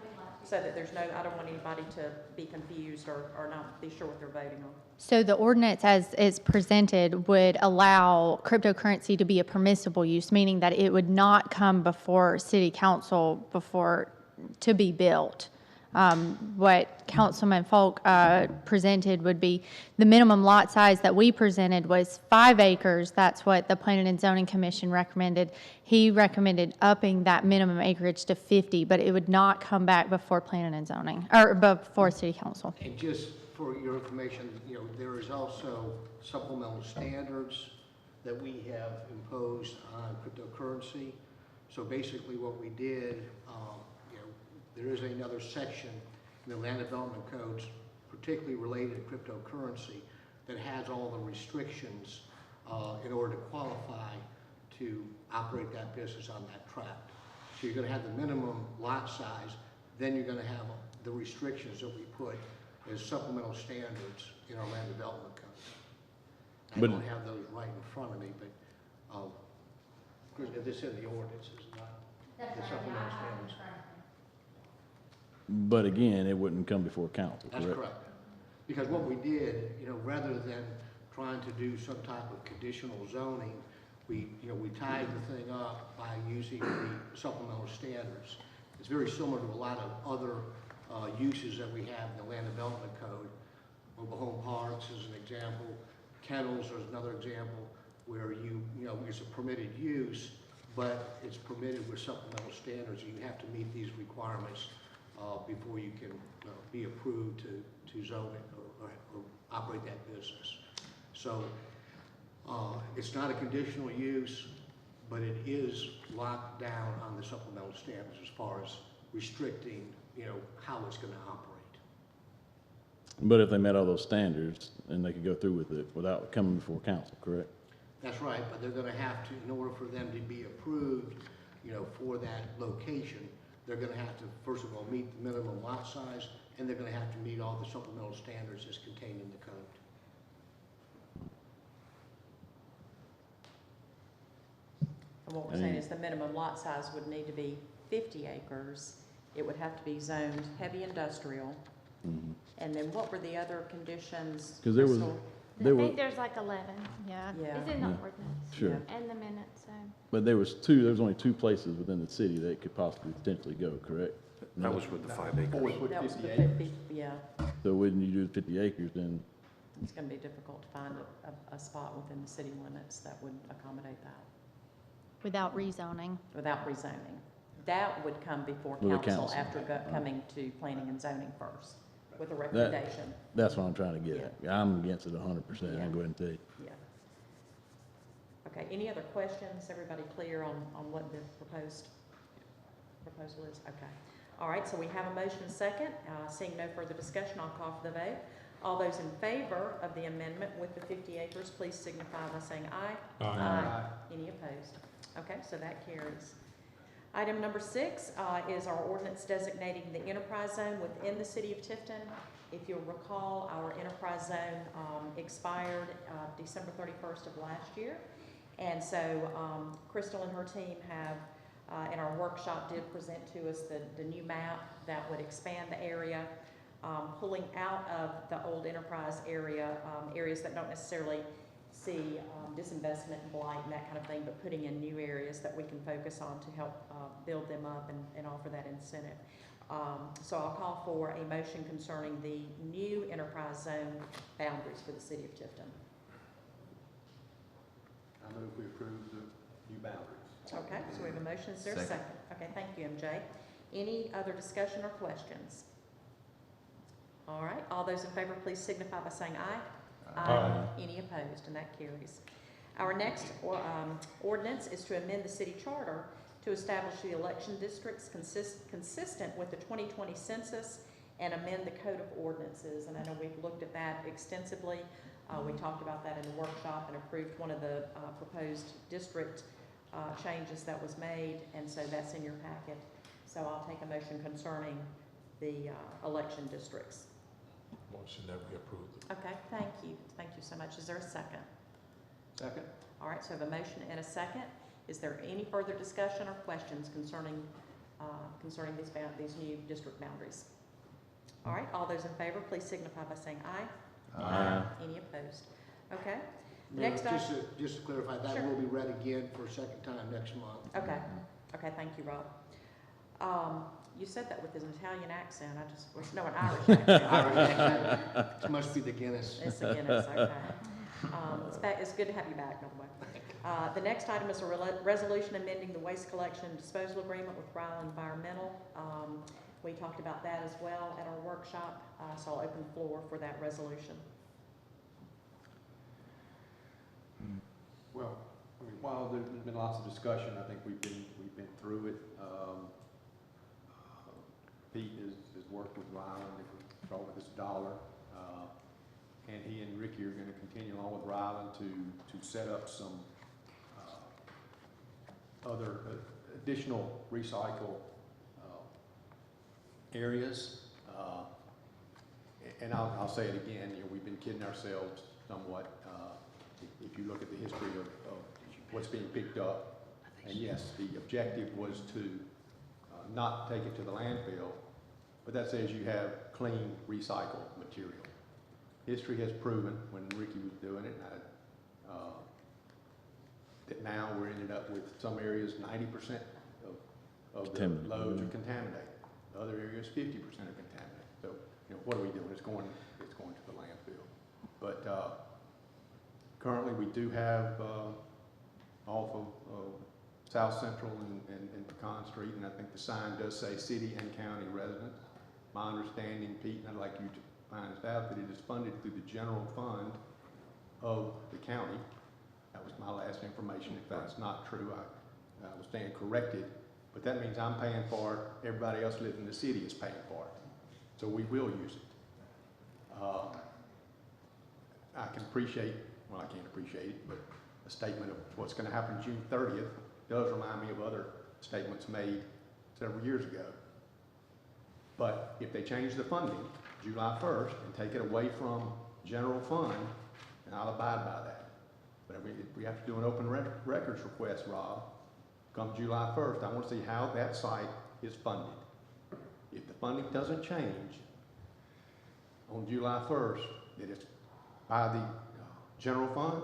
S1: So that there's no, I don't want anybody to be confused or not be sure what they're voting on.
S11: So the ordinance as is presented would allow cryptocurrency to be a permissible use, meaning that it would not come before city council to be built. What Councilman Folk presented would be the minimum lot size that we presented was 5 acres. That's what the Planning and Zoning Commission recommended. He recommended upping that minimum acreage to 50, but it would not come back before Planning and Zoning, or before City Council.
S12: and just for your information, there is also supplemental standards that we have imposed on cryptocurrency. So basically what we did, there is another section in the land development codes, particularly related to cryptocurrency, that has all the restrictions in order to qualify to operate that business on that tract. So you're going to have the minimum lot size, then you're going to have the restrictions that we put as supplemental standards in our land development codes. I
S9: But-
S12: don't have those right in front of me, but this in the ordinance is not
S13: That's
S12: the
S13: right, yeah,
S12: supplemental
S13: I have it in
S12: standards.
S13: front of me.
S9: But again, it wouldn't come before council,
S12: That's
S9: correct?
S12: correct. Because what we did, rather than trying to do some type of conditional zoning, we tied the thing up by using the supplemental standards. It's very similar to a lot of other uses that we have in the land development code. Mobile home parks is an example. Kennels is another example where it's a permitted use, but it's permitted with supplemental standards. You have to meet these requirements before you can be approved to zone it or operate that business. So it's not a conditional use, but it is locked down on the supplemental standards as far as restricting, how it's going to operate.
S9: But if they met all those standards, then they could go through with it without coming before council, correct?
S12: That's right, but they're going to have to, in order for them to be approved, for that location, they're going to have to, first of all, meet the minimum lot size, and they're going to have to meet all the supplemental standards as contained in the code.
S1: And what we're saying is the minimum lot size would need to be 50 acres. It would have to be zoned heavy industrial. And then what were the other conditions?
S9: 'Cause there was-
S1: Crystal?
S11: I
S9: There were,
S11: think there's like 11, yeah.
S1: Yeah.
S11: It's in the
S9: Yeah.
S11: ordinance.
S9: Sure.
S11: And the minutes, so.
S9: but there was only 2 places within the city that it could possibly potentially go, correct?
S14: That was with the 5 acres.
S3: Before we put
S1: That was
S3: 50
S1: the
S3: acres.
S1: 50, yeah.
S9: So when you do 50 acres, then,
S1: It's going to be difficult to find a spot within the city limits that would accommodate that.
S11: Without rezoning.
S1: without rezoning. That would come before
S9: With the
S1: council
S9: council.
S1: after coming to planning and zoning first with a recommendation.
S9: That's what I'm trying to get at. I'm against it 100%, I'll go ahead and tell you.
S1: Yeah. Okay, any other questions? Everybody clear on what the proposal is? Okay. All right, so we have a motion and second. Seeing no further discussion, I'll call for the vote. All those in favor of the amendment with the 50 acres, please signify by saying aye.
S10: Aye.
S1: Any opposed? Okay, so that carries. Item number 6 is our ordinance designating the enterprise zone within the city of Tifton. If you'll recall, our enterprise zone expired December 31st of last year. And so Crystal and her team have, in our workshop, did present to us the new map that would expand the area, pulling out of the old enterprise area, areas that don't necessarily see disinvestment and blight and that kind of thing, but putting in new areas that we can focus on to help build them up and offer that incentive. So I'll call for a motion concerning the new enterprise zone boundaries for the city of Tifton.
S3: I move we approve the new boundaries.
S1: Okay, so we have a motion. Is there a second? Okay, thank you, MJ. Any other discussion or questions? All right, all those in favor, please signify by saying aye.
S10: Aye.
S1: Any opposed? And that carries. Our next ordinance is to amend the city charter to establish the election districts consistent with the 2020 census and amend the code of ordinances. And I know we've looked at that extensively. We talked about that in the workshop and approved one of the proposed district changes that was made, and so that's in your packet. So I'll take a motion concerning the election districts.
S10: Motion that we approve.
S1: Okay, thank you. Thank you so much. Is there a second?
S3: Second?
S1: All right, so I have a motion and a second. Is there any further discussion or questions concerning these new district boundaries? All right, all those in favor, please signify by saying aye.
S9: Aye.
S1: Any opposed? Okay.
S12: Mayor,
S1: Next
S12: just to clarify, that
S1: Sure.
S12: will be read again for a second time next month.
S1: Okay. Okay, thank you, Rob. You said that with an Italian accent. I just wish, no, an Irish accent.
S12: It must be the Guinness.
S1: It's a Guinness, okay. It's good to have you back, by the way. The next item is a resolution amending the waste collection and disposal agreement with Ryland Environmental. We talked about that as well at our workshop, so I'll open the floor for that resolution.
S3: Well, I mean, while there's been lots of discussion, I think we've been through it. Pete has worked with Ryland, and brought with us $1, and he and Ricky are going to continue along with Ryland to set up some other additional recycle areas. And I'll say it again, you know, we've been kidding ourselves somewhat. If you look at the history of what's being picked up, and yes, the objective was to not take it to the landfill, but that says you have clean recycled material. History has proven, when Ricky was doing it, that now we're ended up with some areas 90% of the loads are contaminated. Other areas 50% are contaminated. So, you know, what are we doing? It's going to the landfill. But currently, we do have off of South Central and Pecan Street, and I think the sign does say city and county residents. My understanding, Pete, and I'd like you to find this out, that it is funded through the general fund of the county. That was my last information. If that's not true, I will stand corrected. But that means I'm paying for it, everybody else living in the city is paying for it. So we will use it. I can appreciate, well, I can't appreciate it, but a statement of what's going to happen June 30th does remind me of other statements made several years ago. But if they change the funding July 1st and take it away from general fund, then I'll abide by that. But if we have to do an open records request, Rob, come July 1st, I want to see how that site is funded. If the funding doesn't change on July 1st, that it's by the general fund,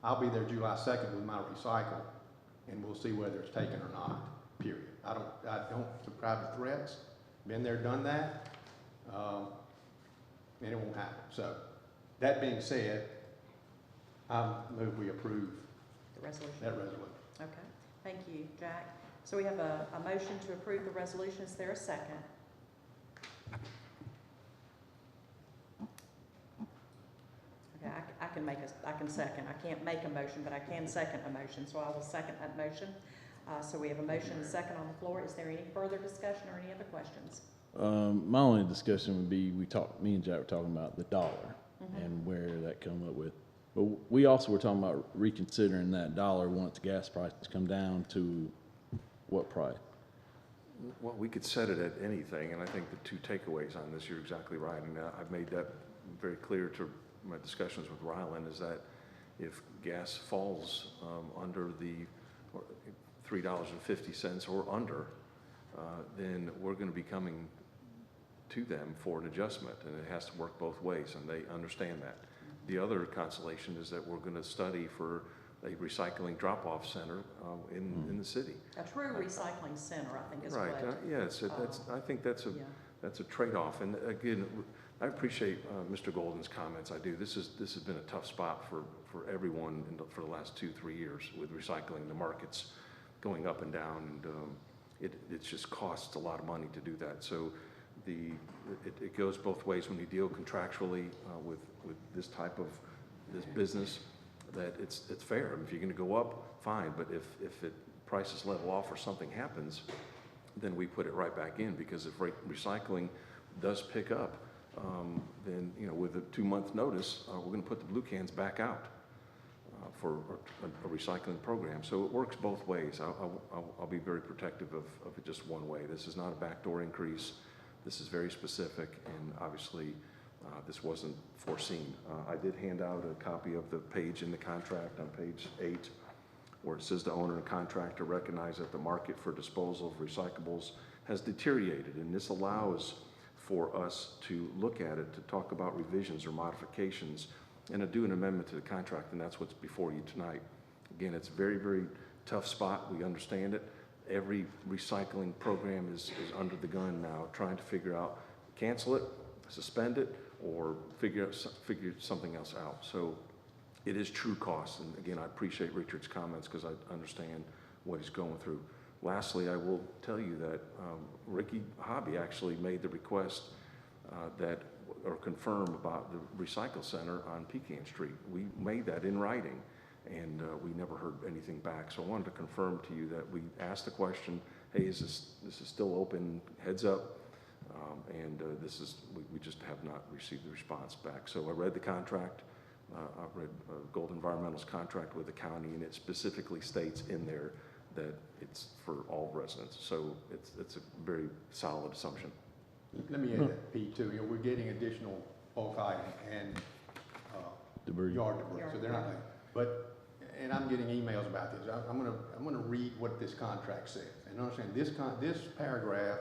S3: I'll be there July 2nd with my recycle, and we'll see whether it's taken or not, period. I don't subscribe to threats. Been there, done that, and it won't happen. So, that being said, I move we approve
S1: The resolution.
S3: that resolution.
S1: Okay. Thank you, Jack. So we have a motion to approve the resolution. Is there a second? Okay, I can second. I can't make a motion, but I can second a motion, so I will second that motion. So we have a motion and a second on the floor. Is there any further discussion or any other questions?
S9: My only discussion would be, me and Jack were talking about the dollar and where that come up with. But we also were talking about reconsidering that dollar once gas prices come down to what price?
S14: Well, we could set it at anything, and I think the two takeaways on this, you're exactly right, and I've made that very clear to my discussions with Ryland, is that if gas falls under the $3.50 or under, then we're going to be coming to them for an adjustment, and it has to work both ways, and they understand that. The other consolation is that we're going to study for a recycling drop-off center in the city.
S1: A true recycling center, I think, is
S14: right.
S1: what.
S14: Yes, I think that's a trade-off. And again, I appreciate Mr. Golden's comments. I do. This has been a tough spot for everyone for the last 2-3 years with recycling. The markets going up and down, and it just costs a lot of money to do that. So it goes both ways when you deal contractually with this type of business. That it's fair. If you're going to go up, fine. But if prices level off or something happens, then we put it right back in, because if recycling does pick up, then with a 2-month notice, we're going to put the blue cans back out for a recycling program. So it works both ways. I'll be very protective of it just one way. This is not a backdoor increase. This is very specific, and obviously this wasn't foreseen. I did hand out a copy of the page in the contract on page 8, where it says the owner and contractor recognize that the market for disposal of recyclables has deteriorated, and this allows for us to look at it, to talk about revisions or modifications, and to do an amendment to the contract, and that's what's before you tonight. Again, it's a very, very tough spot. We understand it. Every recycling program is under the gun now, trying to figure out, cancel it, suspend it, or figure something else out. So it is true cost. And again, I appreciate Richard's comments, because I understand what he's going through. Lastly, I will tell you that Ricky Hobby actually made the request or confirm about the recycle center on Pecan Street. We made that in writing, and we never heard anything back. So I wanted to confirm to you that we asked the question, hey, this is still open, heads up. We just have not received the response back. So I read the contract. I read Gold Environmental's contract with the county, and it specifically states in there that it's for all residents. So it's a very solid assumption.
S3: Let me add that, Pete, too. We're getting additional bulk item and
S9: Debris.
S3: yard debris, so they're not. And I'm getting emails about this. I'm gonna read what this contract says, and understand this paragraph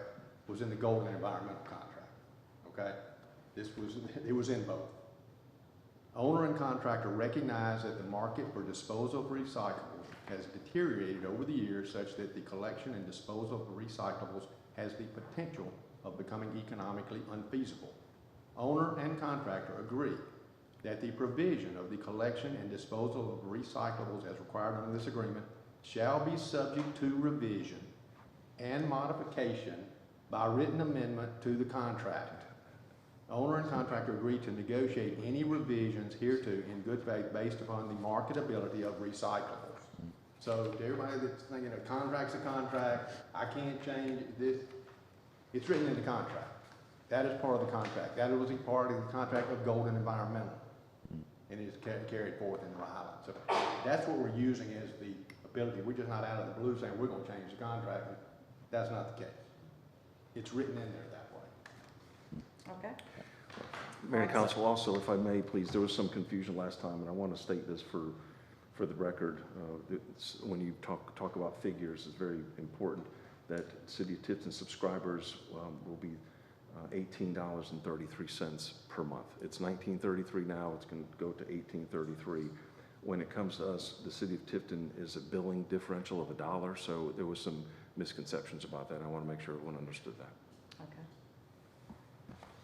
S3: was in the Golden Environmental contract. Okay, it was in both. Owner and contractor recognize that the market for disposal of recyclables has deteriorated over the years, such that the collection and disposal of recyclables has the potential of becoming economically unfeasible. Owner and contractor agree that the provision of the collection and disposal of recyclables as required under this agreement shall be subject to revision and modification by written amendment to the contract. Owner and contractor agree to negotiate any revisions hereto in good faith based upon the marketability of recyclables. So to everybody that's thinking a contract's a contract, I can't change this, it's written in the contract. That is part of the contract. That was a part of the contract of Golden Environmental, and it's carried forth in Rhode Island. So that's what we're using as the ability. We're just not out of the blue saying we're going to change the contract. That's not the case. It's written in there that way.
S1: Okay.
S14: Mayor and Council, also, if I may, please, there was some confusion last time, and I want to state this for the record. When you talk about figures, it's very important that City of Tifton subscribers will be $18.33 per month. It's $19.33 now. It's going to go to $18.33. When it comes to us, the City of Tifton is a billing differential of $1, so there was some misconceptions about that. I want to make sure everyone understood that.
S1: Okay.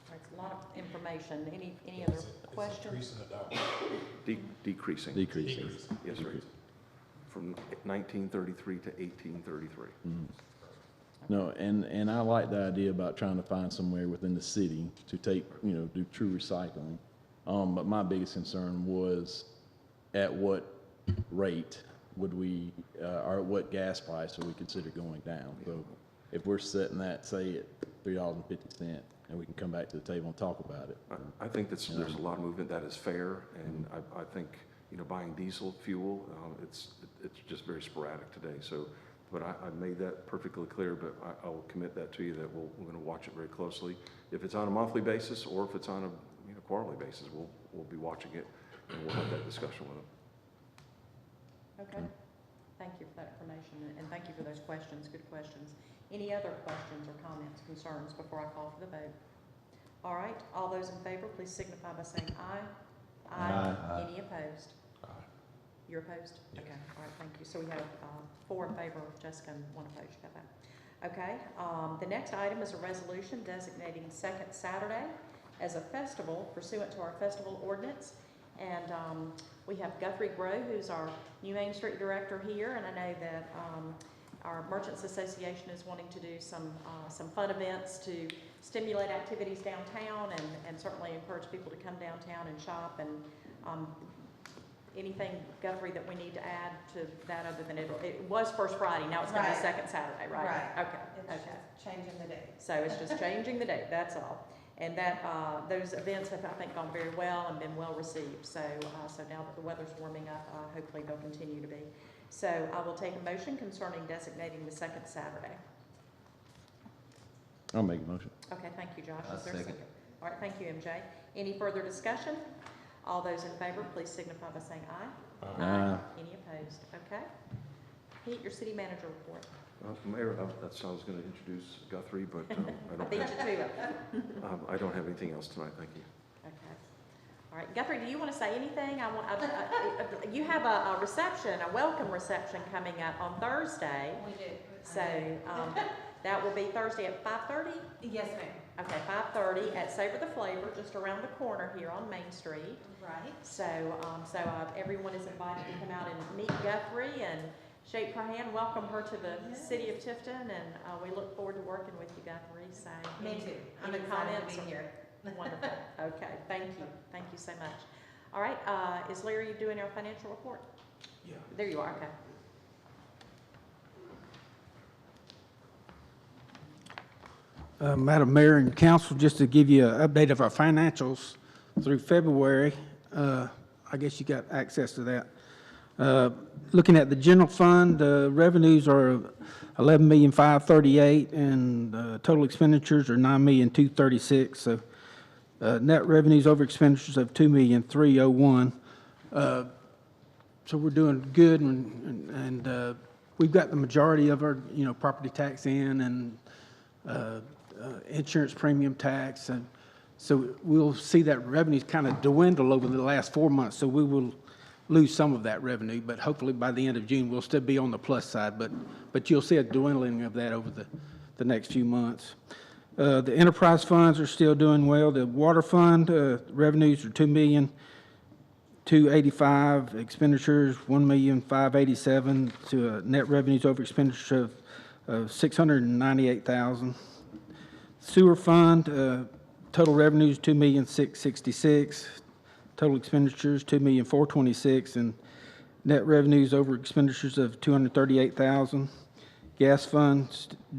S1: That's a lot of information. Any other questions?
S14: Decreasing.
S9: Decreasing.
S14: Yes, sir. from 1933 to 1833.
S9: No, and I like the idea about trying to find somewhere within the city to take, do true recycling. But my biggest concern was at what rate would we, or at what gas price would we consider going down? So if we're setting that, say, at $3.50, and we can come back to the table and talk about it.
S14: I think there's a lot of movement that is fair, and I think, buying diesel fuel, it's just very sporadic today. So, but I made that perfectly clear, but I will commit that to you that we're going to watch it very closely. If it's on a monthly basis or if it's on a quarterly basis, we'll be watching it, and we'll have that discussion with them.
S1: Okay. Thank you for that information, and thank you for those questions. Good questions. Any other questions or comments, concerns before I call for the vote? All right. All those in favor, please signify by saying aye. Aye. Any opposed?
S10: Aye.
S1: You're opposed? Okay. All right. Thank you. So we have 4 in favor, Jessica, and 1 opposed. You got that? Okay. The next item is a resolution designating second Saturday as a festival pursuant to our festival ordinance. And we have Guthrie Grow, who's our new Main Street director here, and I know that our Merchants Association is wanting to do some fun events to stimulate activities downtown and certainly encourage people to come downtown and shop. And anything, Guthrie, that we need to add to that other than it was First Friday, now it's going to be second Saturday, right?
S15: Right.
S1: Okay.
S15: It's just changing the date.
S1: So it's just changing the date, that's all. And that those events have, I think, gone very well and been well received. So so now that the weather's warming up, hopefully they'll continue to be. So I will take a motion concerning designating the second Saturday.
S9: I'll make a motion.
S1: Okay, thank you, Josh.
S16: I'll
S1: Is there a
S16: second.
S1: All right, thank you, MJ. Any further discussion? All those in favor, please signify by saying aye.
S9: Aye.
S1: Any opposed? Okay. Pete, your city manager report.
S14: Mayor, that's how I was going to introduce Guthrie, but
S1: I beat you to it.
S14: I don't have anything else tonight, thank you.
S1: Okay. All right, Guthrie, do you want to say anything? You have a reception, a welcome reception coming up on Thursday.
S15: We do.
S1: So that will be Thursday at 5:30?
S15: Yes, ma'am.
S1: Okay, 5:30 at Savor the Flavor, just around the corner here on Main Street.
S15: Right.
S1: So, everyone is invited to come out and meet Guthrie and shake her hand, welcome her to the city of Tifton, and we look forward to working with you, Guthrie. So,
S15: Me too. I'm
S1: any
S15: excited
S1: comments?
S15: to be here.
S1: Wonderful. Okay, thank you. Thank you so much. All right, is Larry doing our financial report?
S14: Yeah.
S1: There you are, okay.
S17: Madam Mayor and Council, just to give you an update of our financials through February, I guess you got access to that. Looking at the general fund, revenues are $11,538,000 and total expenditures are $9,236,000. So net revenues over expenditures of $2,301,000. So we're doing good, and we've got the majority of our property tax in and insurance premium tax, and so we'll see that revenues kind of dwindle over the last 4 months. So we will lose some of that revenue, but hopefully by the end of June we'll still be on the plus side. But you'll see a dwindling of that over the next few months. The enterprise funds are still doing well. The water fund revenues are $2,285,000, expenditures $1,587,000 to net revenues over expenditures of $698,000. Sewer fund, total revenues $2,666,000, total expenditures $2,426,000, and net revenues over expenditures of $238,000. Gas fund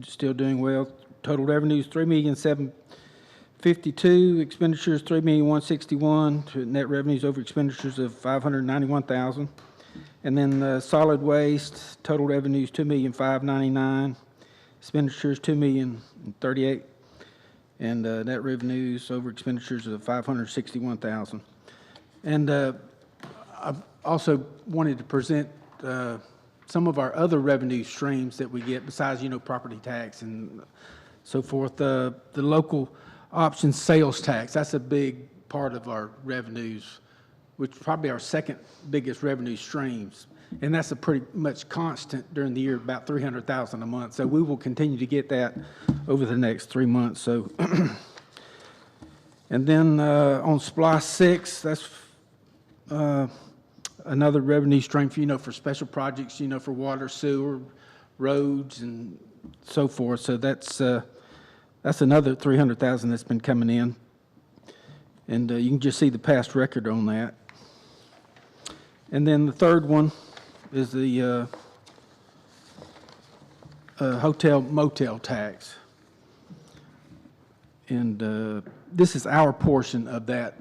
S17: still doing well. Total revenues $3,752,000, expenditures $3,161,000, to net revenues over expenditures of $591,000. And then solid waste, total revenues $2,599,000, expenditures $2,038,000, and net revenues over expenditures of $561,000. And I also wanted to present some of our other revenue streams that we get besides, property tax and so forth. The local option sales tax, that's a big part of our revenues, which is probably our second biggest revenue streams. And that's a pretty much constant during the year, about $300,000 a month. So we will continue to get that over the next 3 months. So, and then on SPLOST 6, that's another revenue stream, for special projects, for water, sewer, roads, and so forth. So that's another $300,000 that's been coming in. And you can just see the past record on that. And then the third one is the hotel motel tax. And this is our portion of that.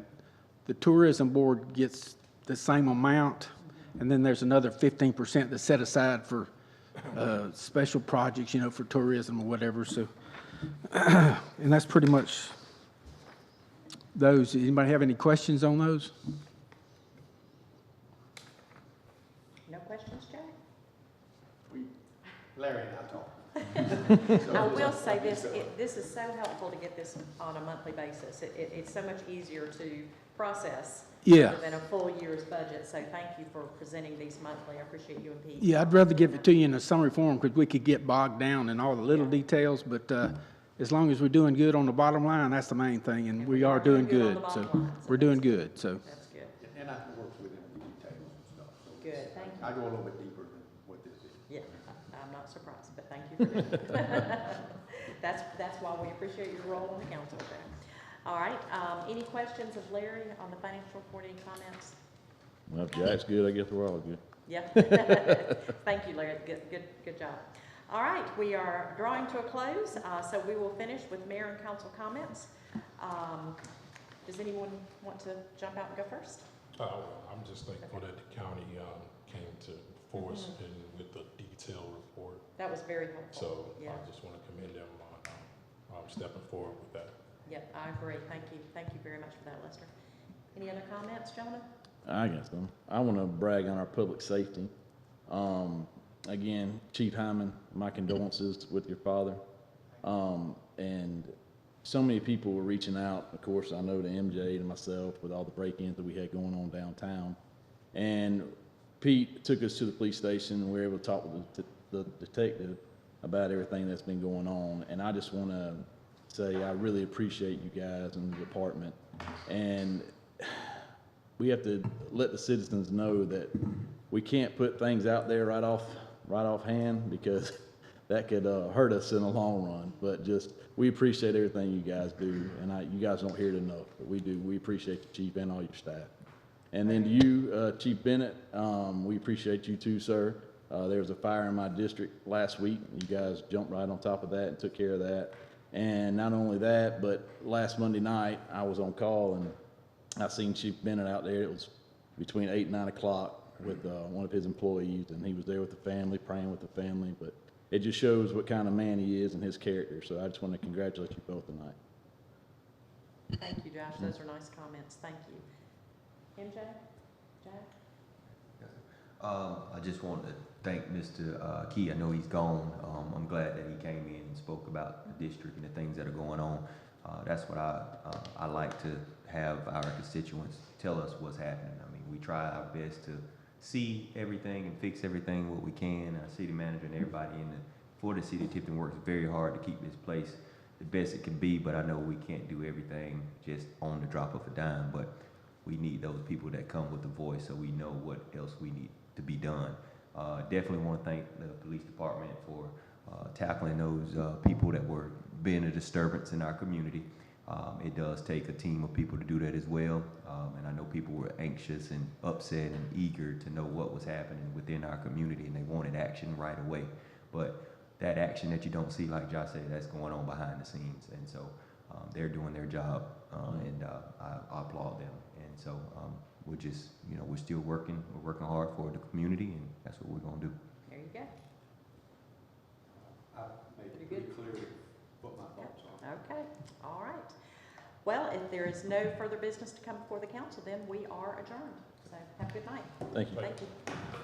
S17: The tourism board gets the same amount, and then there's another 15% that's set aside for special projects, for tourism or whatever. So, and that's pretty much those. Anybody have any questions on those?
S1: No questions, Jay?
S3: Larry and I talked.
S1: I will say this, this is so helpful to get this on a monthly basis. It's so much easier to process
S17: Yeah.
S1: than a full year's budget, so thank you for presenting these monthly. I appreciate you and Pete.
S17: Yeah, I'd rather give it to you in a summary form because we could get bogged down in all the little details, but as long as we're doing good on the bottom line, that's the main thing, and we are doing good. So we're doing good, so.
S1: That's good.
S3: And I can work with him with details and stuff. So
S1: Good, thank you.
S3: I go a little bit deeper than what this is.
S1: Yeah, I'm not surprised, but thank you for doing it. That's why we appreciate your role on the council there. All right, any questions of Larry on the financial report, any comments?
S9: Well, if Jack's good, I guess we're all good.
S1: Yeah. Thank you, Larry. Good job. All right, we are drawing to a close, so we will finish with mayor and council comments. Does anyone want to jump out and go first?
S10: I'm just thankful that the county came to force and with the detailed report.
S1: That was very helpful.
S10: So
S1: Yeah.
S10: I just want to commend them on stepping forward with that.
S1: Yep, I agree. Thank you. Thank you very much for that, Lester. Any other comments, Jonah?
S9: I guess so. I want to brag on our public safety. Again, Chief Hyman, my condolences with your father. And so many people were reaching out, of course, I know to MJ and myself with all the break-ins that we had going on downtown. And Pete took us to the police station and we were able to talk with the detective about everything that's been going on. And I just want to say I really appreciate you guys and the department. And we have to let the citizens know that we can't put things out there right off hand because that could hurt us in the long run. But just, we appreciate everything you guys do, and you guys don't hear it enough, but we do. We appreciate you, Chief, and all your staff. And then to you, Chief Bennett, we appreciate you too, sir. There was a fire in my district last week. You guys jumped right on top of that and took care of that. And not only that, but last Monday night, I was on call, and I seen Chief Bennett out there. It was between 8 and 9 o'clock with one of his employees, and he was there with the family, praying with the family. But it just shows what kind of man he is and his character. So I just want to congratulate you both tonight.
S1: Thank you, Josh. Those are nice comments. Thank you. MJ? Jack?
S16: I just want to thank Mr. Key. I know he's gone. I'm glad that he came in and spoke about the district and the things that are going on. That's what I like to have our constituents tell us what's happening. I mean, we try our best to see everything and fix everything what we can. Our city manager and everybody for the city of Tifton works very hard to keep this place the best it can be, but I know we can't do everything just on the drop of a dime, but we need those people that come with a voice so we know what else we need to be done. Definitely want to thank the police department for tackling those people that were being a disturbance in our community. It does take a team of people to do that as well, and I know people were anxious and upset and eager to know what was happening within our community, and they wanted action right away. But that action that you don't see, like Josh said, that's going on behind the scenes, and so they're doing their job, and I applaud them. And so we're just, we're still working. We're working hard for the community, and that's what we're going to do.
S1: There you go.
S3: I made it pretty clear what my thoughts are.
S1: Okay, all right. Well, if there is no further business to come before the council, then we are adjourned. So have a good night.
S9: Thank you.
S1: Thank you.